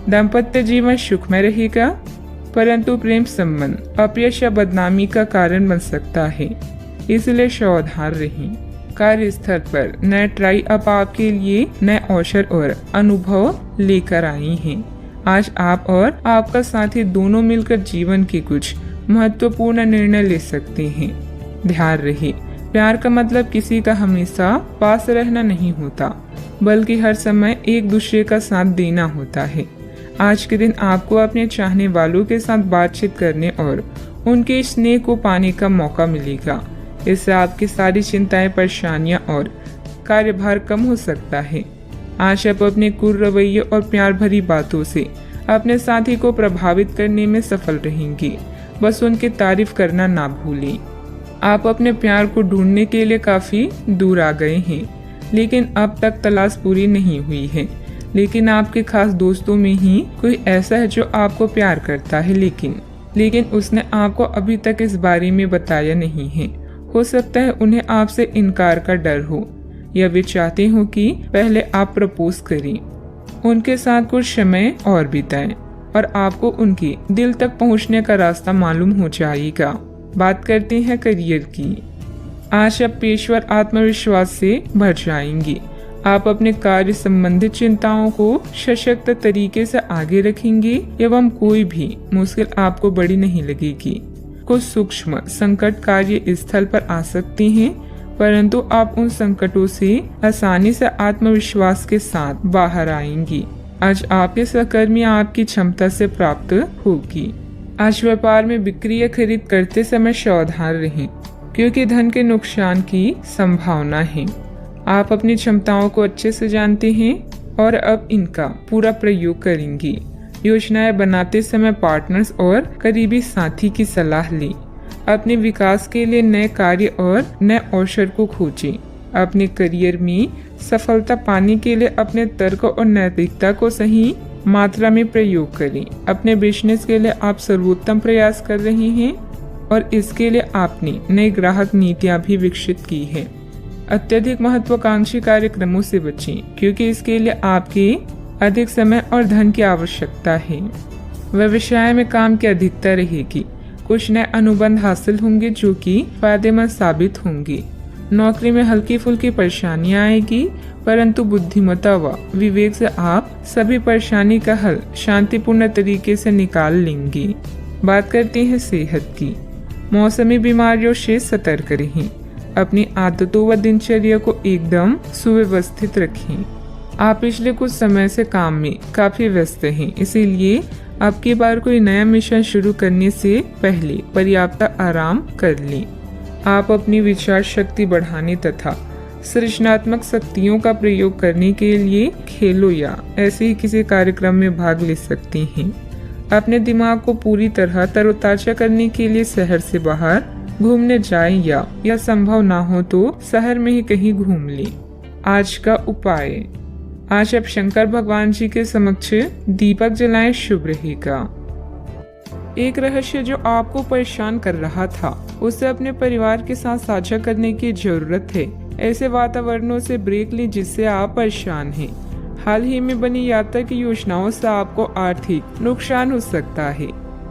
दाम्पत्य जीवन सुखमय रहेगा, परंतु प्रेम संबंध अपयश या बदनामी का कारण बन सकता है, इसलिए सावधान रहें। कार्यस्थल पर नए ट्राई अप आपके लिए नए अवसर और अनुभव लेकर आई हैं। आज आप और आपका साथी दोनों मिलकर जीवन के कुछ महत्वपूर्ण निर्णय ले सकते हैं। ध्यान रहे, प्यार का मतलब किसी का हमेशा पास रहना नहीं होता, बल्कि हर समय एक दूसरे का साथ देना होता है। आज के दिन आपको अपने चाहने वालों के साथ बातचीत करने और उनके स्नेह को पाने का मौका मिलेगा। इससे आपकी सारी चिंताएं, परेशानियां और कार्यभार कम हो सकता है। आज आप अपने कुल रवैये और प्यार भरी बातों से अपने साथी को प्रभावित करने में सफल रहेंगे। बस उनकी तारीफ करना ना भूलें। आप अपने प्यार को ढूंढने के लिए काफी दूर आ गए हैं, लेकिन अब तक तलाश पूरी नहीं हुई है। लेकिन आपके खास दोस्तों में ही कोई ऐसा है जो आपको प्यार करता है, लेकिन उसने आपको अभी तक इस बारे में बताया नहीं है। हो सकता है उन्हें आपसे इनकार का डर हो, या वे चाहते हो कि पहले आप प्रपोज करें। उनके साथ कुछ समय और बिताएं और आपको उनके दिल तक पहुंचने का रास्ता मालूम हो जाएगा। बात करते हैं करियर की। आज आप पेशेवर आत्मविश्वास से भर जाएंगे। आप अपने कार्य संबंधित चिंताओं को सशक्त तरीके से आगे रखेंगे एवं कोई भी मुश्किल आपको बड़ी नहीं लगेगी। कुछ सूक्ष्म संकट कार्य स्थल पर आ सकते हैं, परंतु आप उन संकटों से आसानी से आत्मविश्वास के साथ बाहर आएंगी। आज आपके सहकर्मी आपकी क्षमता से प्राप्त होगी। आज व्यापार में बिक्री या खरीद करते समय सावधान रहें, क्योंकि धन के नुकसान की संभावना है। आप अपनी क्षमताओं को अच्छे से जानते हैं और अब इनका पूरा प्रयोग करेंगे। योजनाएं बनाते समय पार्टनर्स और करीबी साथी की सलाह लें। अपने विकास के लिए नए कार्य और नए अवसर को खोजें। अपने करियर में सफलता पाने के लिए अपने तर्क और नैतिकता को सही मात्रा में प्रयोग करें। अपने बिजनेस के लिए आप सर्वोत्तम प्रयास कर रहे हैं और इसके लिए आपने नई ग्राहक नीतियां भी विकसित की है। अत्यधिक महत्वाकांक्षी कार्यक्रमों से बचें, क्योंकि इसके लिए आपके अधिक समय और धन की आवश्यकता है। व्यवसाय में काम की अधिकता रहेगी। कुछ नए अनुबंध हासिल होंगे जो कि फायदेमंद साबित होंगे। नौकरी में हल्की फुल्की परेशानियां आएगी, परंतु बुद्धिमत्ता व विवेक से आप सभी परेशानी का हल शांतिपूर्ण तरीके से निकाल लेंगे। बात करते हैं सेहत की। मौसमी बीमारियों से सतर्क रहें। अपनी आदतों व दिनचर्या को एकदम सुव्यवस्थित रखें। आप पिछले कुछ समय से काम में काफी व्यस्त हैं, इसीलिए अब की बार कोई नया मिशन शुरू करने से पहले पर्याप्त आराम कर लें। आप अपनी विचार शक्ति बढ़ाने तथा सृजनात्मक शक्तियों का प्रयोग करने के लिए खेलों या ऐसे ही किसी कार्यक्रम में भाग ले सकते हैं। अपने दिमाग को पूरी तरह तरोताजा करने के लिए शहर से बाहर घूमने जाएं या संभव ना हो तो शहर में ही कहीं घूम लें। आज का उपाय, आज आप शंकर भगवान जी के समक्ष दीपक जलाएं, शुभ रहेगा। एक रहस्य जो आपको परेशान कर रहा था उसे अपने परिवार के साथ साझा करने की जरूरत है। ऐसे वातावरणों से ब्रेक लें जिससे आप परेशान हैं। हाल ही में बनी यात्रा की योजनाओं से आपको आर्थिक नुकसान हो सकता है,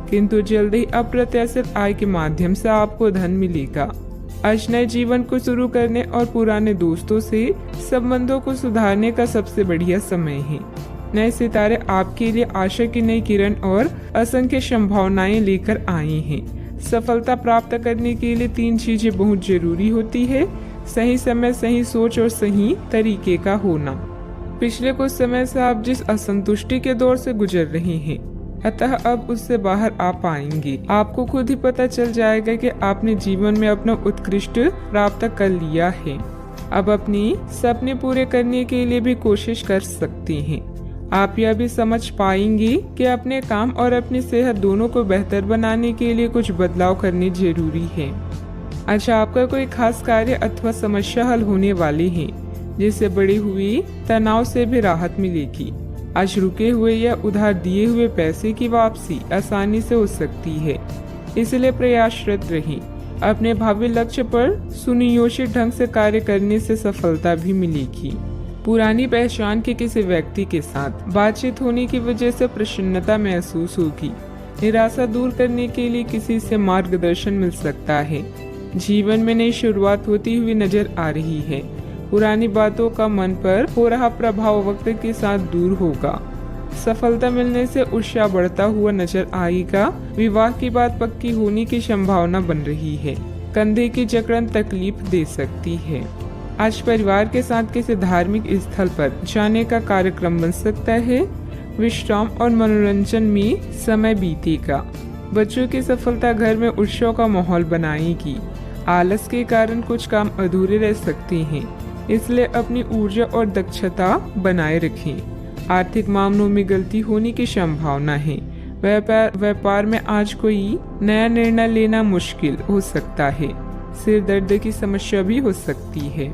किंतु जल्द ही अप्रत्याशित आय के माध्यम से आपको धन मिलेगा। आज नए जीवन को शुरू करने और पुराने दोस्तों से संबंधों को सुधारने का सबसे बढ़िया समय है। नए सितारे आपके लिए आशा की नई किरण और असंख्य संभावनाएं लेकर आए हैं। सफलता प्राप्त करने के लिए 3 चीजें बहुत जरूरी होती है: सही समय, सही सोच और सही तरीके का होना। पिछले कुछ समय से आप जिस असंतुष्टि के दौर से गुजर रहे हैं, अतः अब उससे बाहर आ पाएंगे। आपको खुद ही पता चल जाएगा कि आपने जीवन में अपना उत्कृष्ट प्राप्त कर लिया है। अब अपनी सपने पूरे करने के लिए भी कोशिश कर सकते हैं। आप यह भी समझ पाएंगे कि अपने काम और अपनी सेहत दोनों को बेहतर बनाने के लिए कुछ बदलाव करने जरूरी है। अच्छा, आपका कोई खास कार्य अथवा समस्या हल होने वाली है, जिससे बढ़ी हुई तनाव से भी राहत मिलेगी। आज रुके हुए या उधार दिए हुए पैसे की वापसी आसानी से हो सकती है, इसलिए प्रयासरत रहें। अपने भावी लक्ष्य पर सुनियोजित ढंग से कार्य करने से सफलता भी मिलेगी। पुरानी पहचान के किसी व्यक्ति के साथ बातचीत होने की वजह से प्रसन्नता महसूस होगी। निराशा दूर करने के लिए किसी से मार्गदर्शन मिल सकता है। जीवन में नई शुरुआत होती हुई नजर आ रही है। पुरानी बातों का मन पर हो रहा प्रभाव वक्त के साथ दूर होगा। सफलता मिलने से उत्साह बढ़ता हुआ नजर आएगा। विवाह की बात पक्की होने की संभावना बन रही है। कंधे की जकड़न तकलीफ दे सकती है। आज परिवार के साथ किसी धार्मिक स्थल पर जाने का कार्यक्रम बन सकता है। विश्राम और मनोरंजन में समय बीतेगा। बच्चों की सफलता घर में उत्सव का माहौल बनाएगी। आलस के कारण कुछ काम अधूरे रह सकते हैं, इसलिए अपनी ऊर्जा और दक्षता बनाए रखें। आर्थिक मामलों में गलती होने की संभावना है। व्यापार में आज कोई नया निर्णय लेना मुश्किल हो सकता है। सिर दर्द की समस्या भी हो सकती है।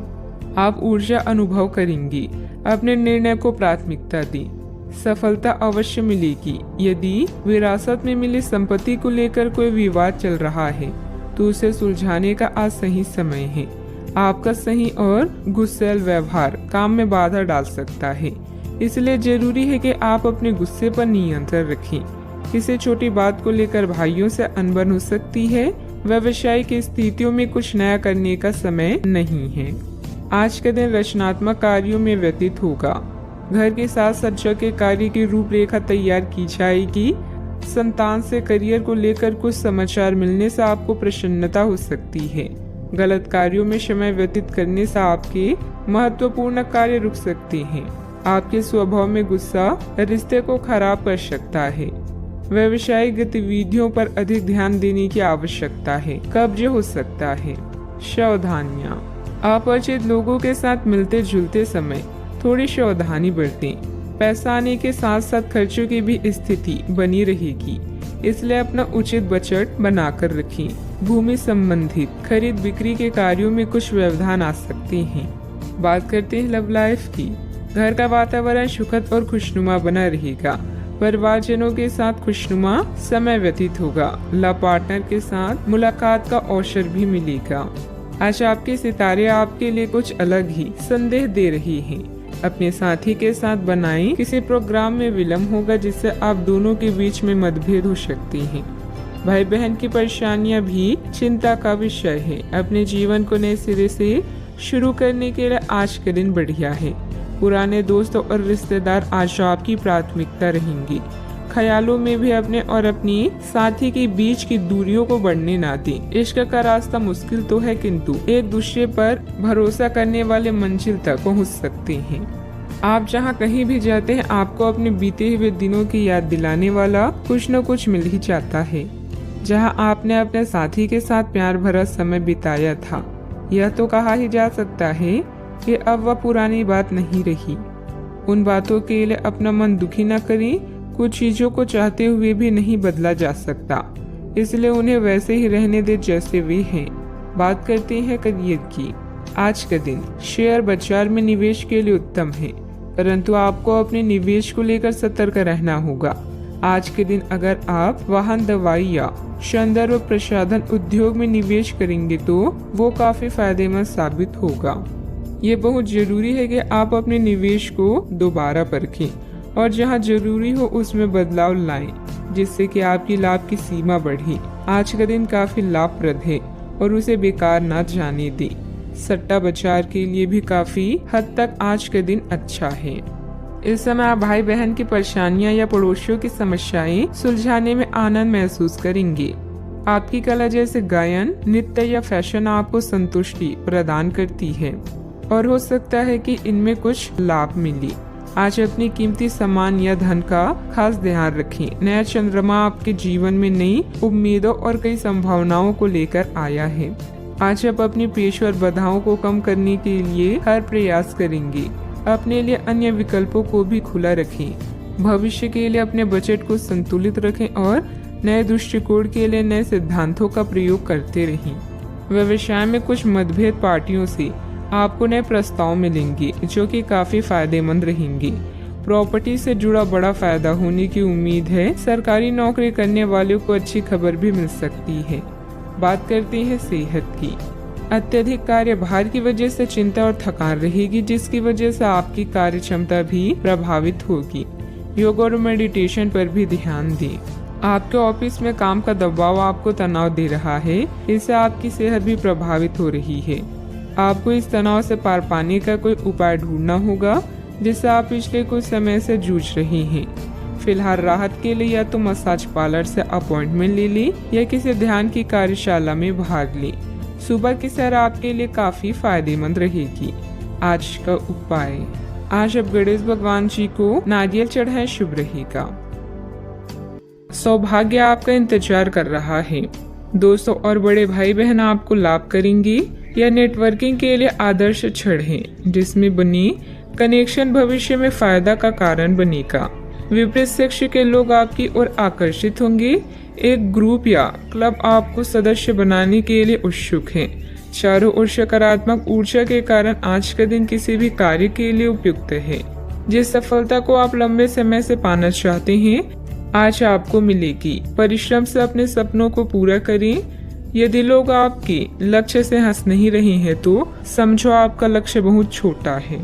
आप ऊर्जा अनुभव करेंगे। अपने निर्णय को प्राथमिकता दें। सफलता अवश्य मिलेगी। यदि विरासत में मिली संपत्ति को लेकर कोई विवाद चल रहा है, तो उसे सुलझाने का आज सही समय है। आपका सही और गुस्सैल व्यवहार काम में बाधा डाल सकता है, इसलिए जरूरी है कि आप अपने गुस्से पर नियंत्रण रखें। किसी छोटी बात को लेकर भाइयों से अनबन हो सकती है। व्यावसायिक स्थितियों में कुछ नया करने का समय नहीं है। आज का दिन रचनात्मक कार्यों में व्यतीत होगा। घर के साथ सज्जा के कार्य की रूपरेखा तैयार की जाएगी। संतान से करियर को लेकर कुछ समाचार मिलने से आपको प्रसन्नता हो सकती है। गलत कार्यों में समय व्यतीत करने से आपके महत्वपूर्ण कार्य रुक सकते हैं। आपके स्वभाव में गुस्सा रिश्ते को खराब कर सकता है। व्यावसायिक गतिविधियों पर अधिक ध्यान देने की आवश्यकता है। कब्ज हो सकता है। सावधानियां। अपरिचित लोगों के साथ मिलते जुलते समय थोड़ी सावधानी बरतें। पैसा आने के साथ साथ खर्चों की भी स्थिति बनी रहेगी, इसलिए अपना उचित बजट बनाकर रखें। भूमि संबंधित खरीद बिक्री के कार्यों में कुछ व्यवधान आ सकते हैं। बात करते हैं लव लाइफ की। घर का वातावरण सुखद और खुशनुमा बना रहेगा। परिवारजनों के साथ खुशनुमा समय व्यतीत होगा। लव पार्टनर के साथ मुलाकात का अवसर भी मिलेगा। आज आपके सितारे आपके लिए कुछ अलग ही संदेश दे रही हैं। अपने साथी के साथ बनाएं। किसी प्रोग्राम में विलम्ब होगा, जिससे आप दोनों के बीच में मतभेद हो सकती हैं। भाई बहन की परेशानियां भी चिंता का विषय है। अपने जीवन को नए सिरे से शुरू करने के लिए आज का दिन बढ़िया है। पुराने दोस्तों और रिश्तेदार आज आपकी प्राथमिकता रहेंगी। ख्यालों में भी अपने और अपनी साथी के बीच की दूरियों को बढ़ने ना दें। इश्क का रास्ता मुश्किल तो है, किंतु एक दूसरे पर भरोसा करने वाले मंजिल तक पहुंच सकते हैं। आप जहां कहीं भी जाते हैं, आपको अपने बीते हुए दिनों की याद दिलाने वाला कुछ न कुछ मिल ही जाता है। जहां आपने अपने साथी के साथ प्यार भरा समय बिताया था, यह तो कहा ही जा सकता है कि अब वह पुरानी बात नहीं रही। उन बातों के लिए अपना मन दुखी न करें। कुछ चीजों को चाहते हुए भी नहीं बदला जा सकता, इसलिए उन्हें वैसे ही रहने दे जैसे वे हैं। बात करते हैं करियर की। आज का दिन शेयर बाजार में निवेश के लिए उत्तम है, परंतु आपको अपने निवेश को लेकर सतर्क रहना होगा। आज के दिन अगर आप वाहन, दवाई या सौंदर्य प्रसाधन उद्योग में निवेश करेंगे तो वो काफी फायदेमंद साबित होगा। ये बहुत जरूरी है कि आप अपने निवेश को दोबारा परखें और जहां जरूरी हो उसमें बदलाव लाएं, जिससे कि आपकी लाभ की सीमा बढ़े। आज का दिन काफी लाभप्रद है। और उसे बेकार न जाने दें। सट्टा बाजार के लिए भी काफी हद तक आज का दिन अच्छा है। इस समय आप भाई बहन की परेशानियां या पड़ोसियों की समस्याएं सुलझाने में आनंद महसूस करेंगे। आपकी कला जैसे गायन, नृत्य या फैशन आपको संतुष्टि प्रदान करती है और हो सकता है कि इनमें कुछ लाभ मिले। आज अपनी कीमती सामान या धन का खास ध्यान रखें। नया चंद्रमा आपके जीवन में नई उम्मीदों और कई संभावनाओं को लेकर आया है। आज आप अपनी पेशेवर बाधाओं को कम करने के लिए हर प्रयास करेंगे। अपने लिए अन्य विकल्पों को भी खुला रखें। भविष्य के लिए अपने बजट को संतुलित रखें और नए दृष्टिकोण के लिए नए सिद्धांतों का प्रयोग करते रहें। व्यवसाय में कुछ मतभेद पार्टियों से आपको नए प्रस्ताव मिलेंगे जो कि काफी फायदेमंद रहेंगे। प्रॉपर्टी से जुड़ा बड़ा फायदा होने की उम्मीद है। सरकारी नौकरी करने वालों को अच्छी खबर भी मिल सकती है। बात करते हैं सेहत की। अत्यधिक कार्यभार की वजह से चिंता और थकान रहेगी, जिसकी वजह से आपकी कार्य क्षमता भी प्रभावित होगी। योग और मेडिटेशन पर भी ध्यान दें। आपके ऑफिस में काम का दबाव आपको तनाव दे रहा है, इससे आपकी सेहत भी प्रभावित हो रही है। आपको इस तनाव से पार पाने का कोई उपाय ढूंढना होगा जिससे आप पिछले कुछ समय से जूझ रहे हैं। फिलहाल राहत के लिए या तो मसाज पार्लर से अपॉइंटमेंट ले लें या किसी ध्यान की कार्यशाला में भाग लें। सुबह की सैर आपके लिए काफी फायदेमंद रहेगी। आज का उपाय, आज आप गणेश भगवान जी को नारियल चढ़ाएं, शुभ रहेगा। सौभाग्य आपका इंतजार कर रहा है। दोस्तों और बड़े भाई बहन आपको लाभ करेंगे। यह नेटवर्किंग के लिए आदर्श क्षण है जिसमें बनी कनेक्शन भविष्य में फायदा का कारण बनेगा। विपरीत सेक्स के लोग आपकी ओर आकर्षित होंगे। एक ग्रुप या क्लब आपको सदस्य बनाने के लिए उत्सुक है। चारों ओर सकारात्मक ऊर्जा के कारण आज का दिन किसी भी कार्य के लिए उपयुक्त है। जिस सफलता को आप लंबे समय से पाना चाहते हैं आज आपको मिलेगी। परिश्रम से अपने सपनों को पूरा करें। यदि लोग आपके लक्ष्य से हंस नहीं रहे हैं तो समझो आपका लक्ष्य बहुत छोटा है।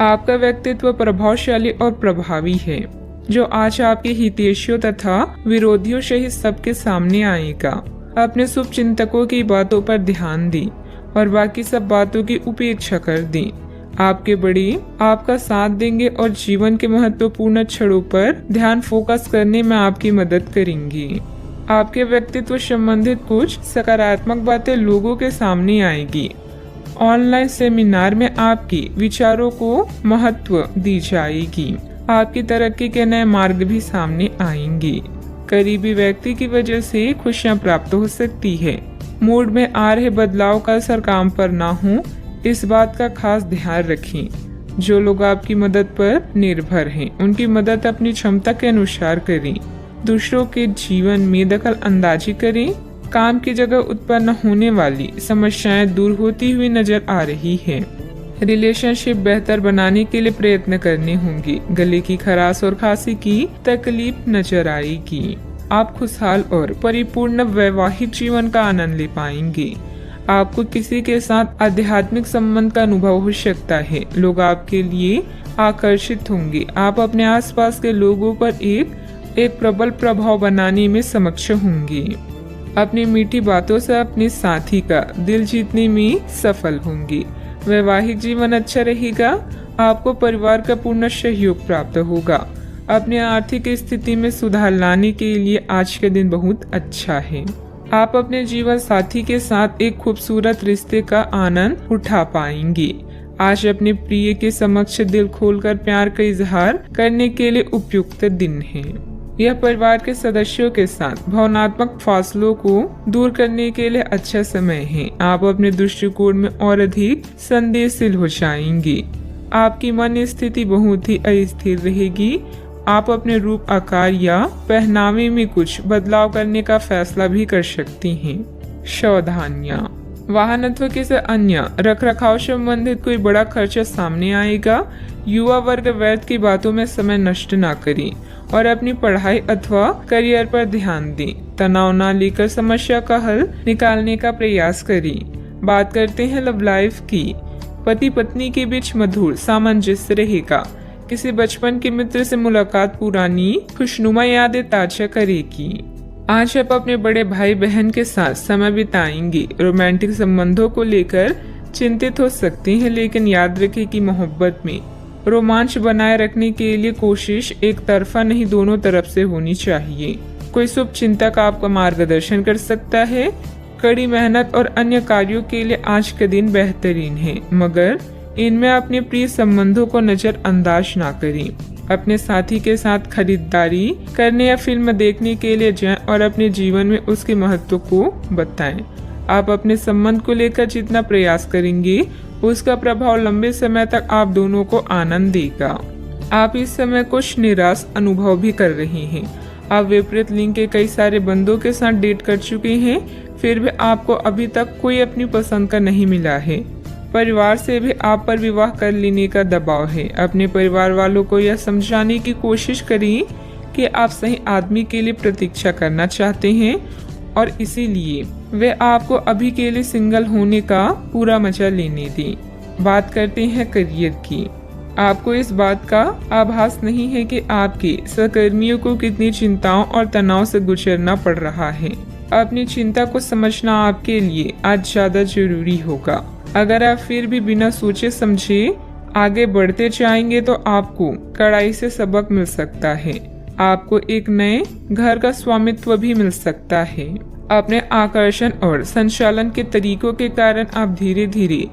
आपका व्यक्तित्व प्रभावशाली और प्रभावी है जो आज आपके हितैषियों तथा विरोधियों सहित सबके सामने आएगा। अपने शुभ चिंतकों की बातों पर ध्यान दें और बाकी सब बातों की उपेक्षा कर दें। आपके बड़े आपका साथ देंगे और जीवन के महत्वपूर्ण क्षणों पर ध्यान फोकस करने में आपकी मदद करेंगे। आपके व्यक्तित्व संबंधित कुछ सकारात्मक बातें लोगों के सामने आएगी। ऑनलाइन सेमिनार में आपके विचारों को महत्व दी जाएगी। आपकी तरक्की के नए मार्ग भी सामने आएंगे। करीबी व्यक्ति की वजह से खुशियां प्राप्त हो सकती है। मूड में आ रहे बदलाव का असर काम पर ना हो, इस बात का खास ध्यान रखें। जो लोग आपकी मदद पर निर्भर हैं, उनकी मदद अपनी क्षमता के अनुसार करें। दूसरों के जीवन में दखल अंदाजी करें। काम की जगह उत्पन्न होने वाली समस्याएं दूर होती हुई नजर आ रही है। रिलेशनशिप बेहतर बनाने के लिए प्रयत्न करने होंगे। गले की खराश और खांसी की तकलीफ नजर आएगी। आप खुशहाल और परिपूर्ण वैवाहिक जीवन का आनंद ले पाएंगे। आपको किसी के साथ आध्यात्मिक संबंध का अनुभव हो सकता है। लोग आपके लिए आकर्षित होंगे। आप अपने आसपास के लोगों पर एक प्रबल प्रभाव बनाने में सक्षम होंगे। अपनी मीठी बातों से अपने साथी का दिल जीतने में सफल होंगे। वैवाहिक जीवन अच्छा रहेगा। आपको परिवार का पूर्ण सहयोग प्राप्त होगा। अपने आर्थिक स्थिति में सुधार लाने के लिए आज का दिन बहुत अच्छा है। आप अपने जीवन साथी के साथ एक खूबसूरत रिश्ते का आनंद उठा पाएंगे। आज अपने प्रिय के समक्ष दिल खोलकर प्यार का इजहार करने के लिए उपयुक्त दिन है। यह परिवार के सदस्यों के साथ भावनात्मक फासलों को दूर करने के लिए अच्छा समय है। आप अपने दृष्टिकोण में और अधिक संदेहशील हो जाएंगे। आपकी मन स्थिति बहुत ही अस्थिर रहेगी। आप अपने रूप, आकार या पहनावे में कुछ बदलाव करने का फैसला भी कर सकती हैं। सावधानियां, वाहन अथवा किसी अन्य रख रखाव संबंधित कोई बड़ा खर्चा सामने आएगा। युवा वर्ग व्यर्थ की बातों में समय नष्ट ना करें और अपनी पढ़ाई अथवा करियर पर ध्यान दें। तनाव न लेकर समस्या का हल निकालने का प्रयास करें। बात करते हैं लव लाइफ की। पति पत्नी के बीच मधुर सामंजस्य रहेगा। किसी बचपन के मित्र से मुलाकात पुरानी खुशनुमा यादें ताजा करेगी। आज आप अपने बड़े भाई बहन के साथ समय बिताएंगे। रोमांटिक संबंधों को लेकर चिंतित हो सकती हैं, लेकिन याद रखें कि मोहब्बत में रोमांच बनाए रखने के लिए कोशिश एक तरफा नहीं, दोनों तरफ से होनी चाहिए। कोई शुभ चिंतक आपका मार्गदर्शन कर सकता है। कड़ी मेहनत और अन्य कार्यों के लिए आज का दिन बेहतरीन है, मगर इनमें अपने प्रिय संबंधों को नजरअंदाज ना करें। अपने साथी के साथ खरीदारी करने या फिल्म देखने के लिए जाएं और अपने जीवन में उसके महत्व को बताएं। आप अपने संबंध को लेकर जितना प्रयास करेंगे, उसका प्रभाव लंबे समय तक आप दोनों को आनंद देगा। आप इस समय कुछ निराश अनुभव भी कर रहे हैं। आप विपरीत लिंग के कई सारे बंदों के साथ डेट कर चुके हैं, फिर भी आपको अभी तक कोई अपनी पसंद का नहीं मिला है। परिवार से भी आप पर विवाह कर लेने का दबाव है। अपने परिवार वालों को यह समझाने की कोशिश करिए कि आप सही आदमी के लिए प्रतीक्षा करना चाहते हैं और इसीलिए वे आपको अभी के लिए सिंगल होने का पूरा मजा लेने दें। बात करते हैं करियर की। आपको इस बात का आभास नहीं है कि आपके सहकर्मियों को कितनी चिंताओं और तनाव से गुजरना पड़ रहा है। अपनी चिंता को समझना आपके लिए आज ज्यादा जरूरी होगा। अगर आप फिर भी बिना सोचे समझे आगे बढ़ते जाएंगे तो आपको कड़ाई से सबक मिल सकता है। आपको एक नए घर का स्वामित्व भी मिल सकता है। अपने आकर्षण और संचालन के तरीकों के कारण आप धीरे धीरे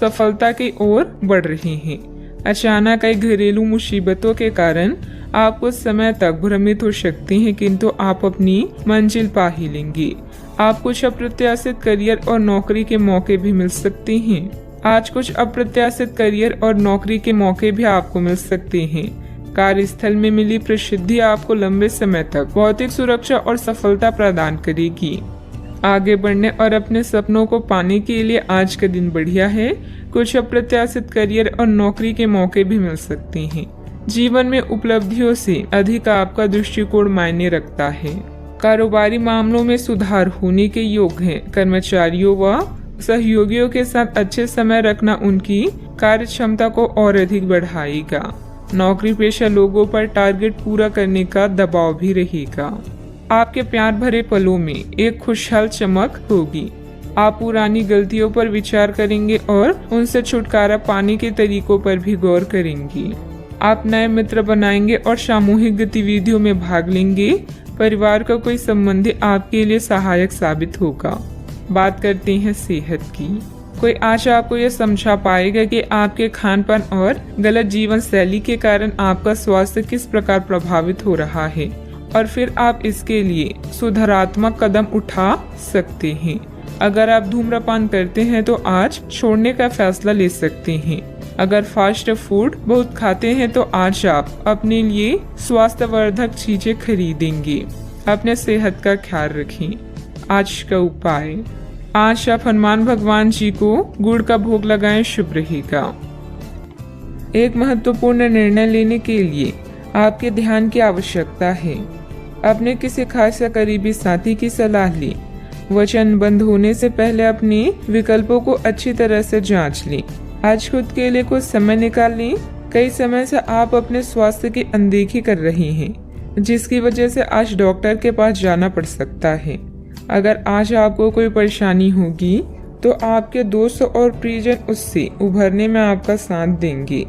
सफलता की ओर बढ़ रहे हैं। अचानक कई घरेलू मुसीबतों के कारण आप कुछ समय तक भ्रमित हो सकते हैं, किंतु आप अपनी मंजिल पा ही लेंगे। आप कुछ अप्रत्याशित करियर और नौकरी के मौके भी मिल सकते हैं। आज कुछ अप्रत्याशित करियर और नौकरी के मौके भी आपको मिल सकते हैं। कार्यस्थल में मिली प्रसिद्धि आपको लंबे समय तक भौतिक सुरक्षा और सफलता प्रदान करेगी। आगे बढ़ने और अपने सपनों को पाने के लिए आज का दिन बढ़िया है। कुछ अप्रत्याशित करियर और नौकरी के मौके भी मिल सकते हैं। जीवन में उपलब्धियों से अधिक आपका दृष्टिकोण मायने रखता है। कारोबारी मामलों में सुधार होने के योग हैं। कर्मचारियों व सहयोगियों के साथ अच्छे समय रखना उनकी कार्य क्षमता को और अधिक बढ़ाएगा। नौकरी पेशा लोगों पर टारगेट पूरा करने का दबाव भी रहेगा। आपके प्यार भरे पलों में एक खुशहाल चमक होगी। आप पुरानी गलतियों पर विचार करेंगे और उनसे छुटकारा पाने के तरीकों पर भी गौर करेंगे। आप नए मित्र बनाएंगे और सामूहिक गतिविधियों में भाग लेंगे। परिवार का कोई संबंधी आपके लिए सहायक साबित होगा। बात करते हैं सेहत की। कोई आज आपको यह समझा पाएगा कि आपके खान पान और गलत जीवन शैली के कारण आपका स्वास्थ्य किस प्रकार प्रभावित हो रहा है और फिर आप इसके लिए सुधारात्मक कदम उठा सकते हैं। अगर आप धूम्रपान करते हैं तो आज छोड़ने का फैसला ले सकते हैं। अगर फास्ट फूड बहुत खाते हैं तो आज आप अपने लिए स्वास्थ्यवर्धक चीजें खरीदेंगे। अपने सेहत का ख्याल रखें। आज का उपाय, आज आप हनुमान भगवान जी को गुड़ का भोग लगाएं, शुभ रहेगा। एक महत्वपूर्ण निर्णय लेने के लिए आपके ध्यान की आवश्यकता है। अपने किसी खास या करीबी साथी की सलाह लें। वचनबद्ध होने से पहले अपने विकल्पों को अच्छी तरह से जांच लें। आज खुद के लिए कुछ समय निकाल लें। कई समय से आप अपने स्वास्थ्य की अनदेखी कर रहे हैं, जिसकी वजह से आज डॉक्टर के पास जाना पड़ सकता है। अगर आज आपको कोई परेशानी होगी तो आपके दोस्त और प्रियजन उससे उभरने में आपका साथ देंगे।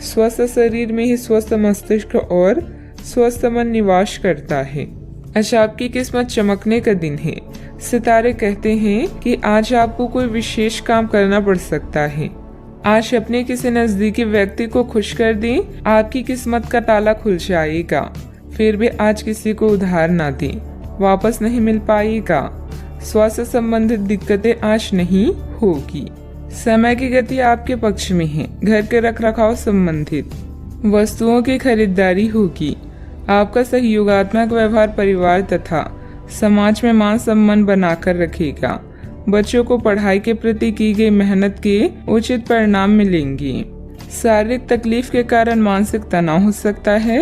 स्वस्थ शरीर में ही स्वस्थ मस्तिष्क और स्वस्थ मन निवास करता है। आज आपकी किस्मत चमकने का दिन है। सितारे कहते हैं कि आज आपको कोई विशेष काम करना पड़ सकता है। आज अपने किसी नजदीकी व्यक्ति को खुश कर दें, आपकी किस्मत का ताला खुल जाएगा। फिर भी आज किसी को उधार ना दें, वापस नहीं मिल पाएगा। स्वास्थ्य संबंधित दिक्कतें आज नहीं होगी। समय की गति आपके पक्ष में है। घर के रखरखाव संबंधित वस्तुओं की खरीदारी होगी। आपका सहयोगात्मक व्यवहार परिवार तथा समाज में मान सम्मान बनाकर रखेगा। बच्चों को पढ़ाई के प्रति की गई मेहनत के उचित परिणाम मिलेंगे। शारीरिक तकलीफ के कारण मानसिक तनाव हो सकता है।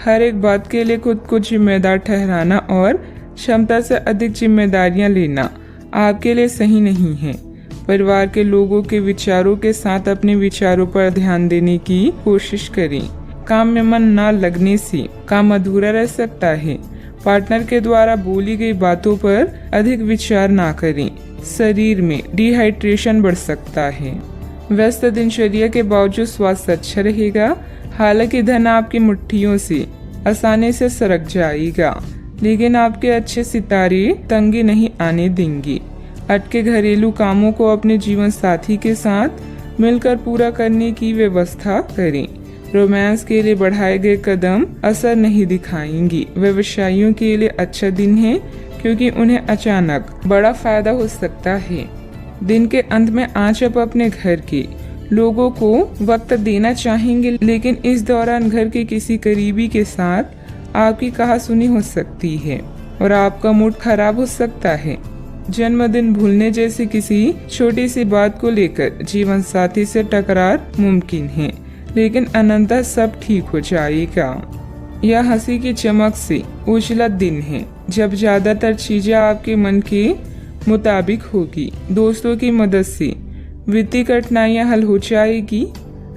हर एक बात के लिए खुद को जिम्मेदार ठहराना और क्षमता से अधिक जिम्मेदारियां लेना आपके लिए सही नहीं है। परिवार के लोगों के विचारों के साथ अपने विचारों पर ध्यान देने की कोशिश करें। काम में मन न लगने से काम अधूरा रह सकता है। पार्टनर के द्वारा बोली गई बातों पर अधिक विचार ना करें। शरीर में डिहाइड्रेशन बढ़ सकता है। व्यस्त दिनचर्या के बावजूद स्वास्थ्य अच्छा रहेगा। हालांकि धन आपकी मुट्ठियों से आसानी से सरक जाएगा, लेकिन आपके अच्छे सितारे तंगी नहीं आने देंगे। अटके घरेलू कामों को अपने जीवन साथी के साथ मिलकर पूरा करने की व्यवस्था करें। रोमांस के लिए बढ़ाए गए कदम असर नहीं दिखाएंगे। व्यवसायियों के लिए अच्छा दिन है, क्योंकि उन्हें अचानक बड़ा फायदा हो सकता है। दिन के अंत में आज आप अपने घर के लोगों को वक्त देना चाहेंगे, लेकिन इस दौरान घर के किसी करीबी के साथ आपकी कहासुनी हो सकती है और आपका मूड खराब हो सकता है। जन्मदिन भूलने जैसी किसी छोटी सी बात को लेकर जीवन साथी से टकरार मुमकिन है, लेकिन अनंततः सब ठीक हो जाएगा। यह हंसी की चमक से उछला दिन है, जब ज्यादातर चीजें आपके मन के मुताबिक होगी। दोस्तों की मदद से वित्तीय कठिनाइयां हल हो जाएगी।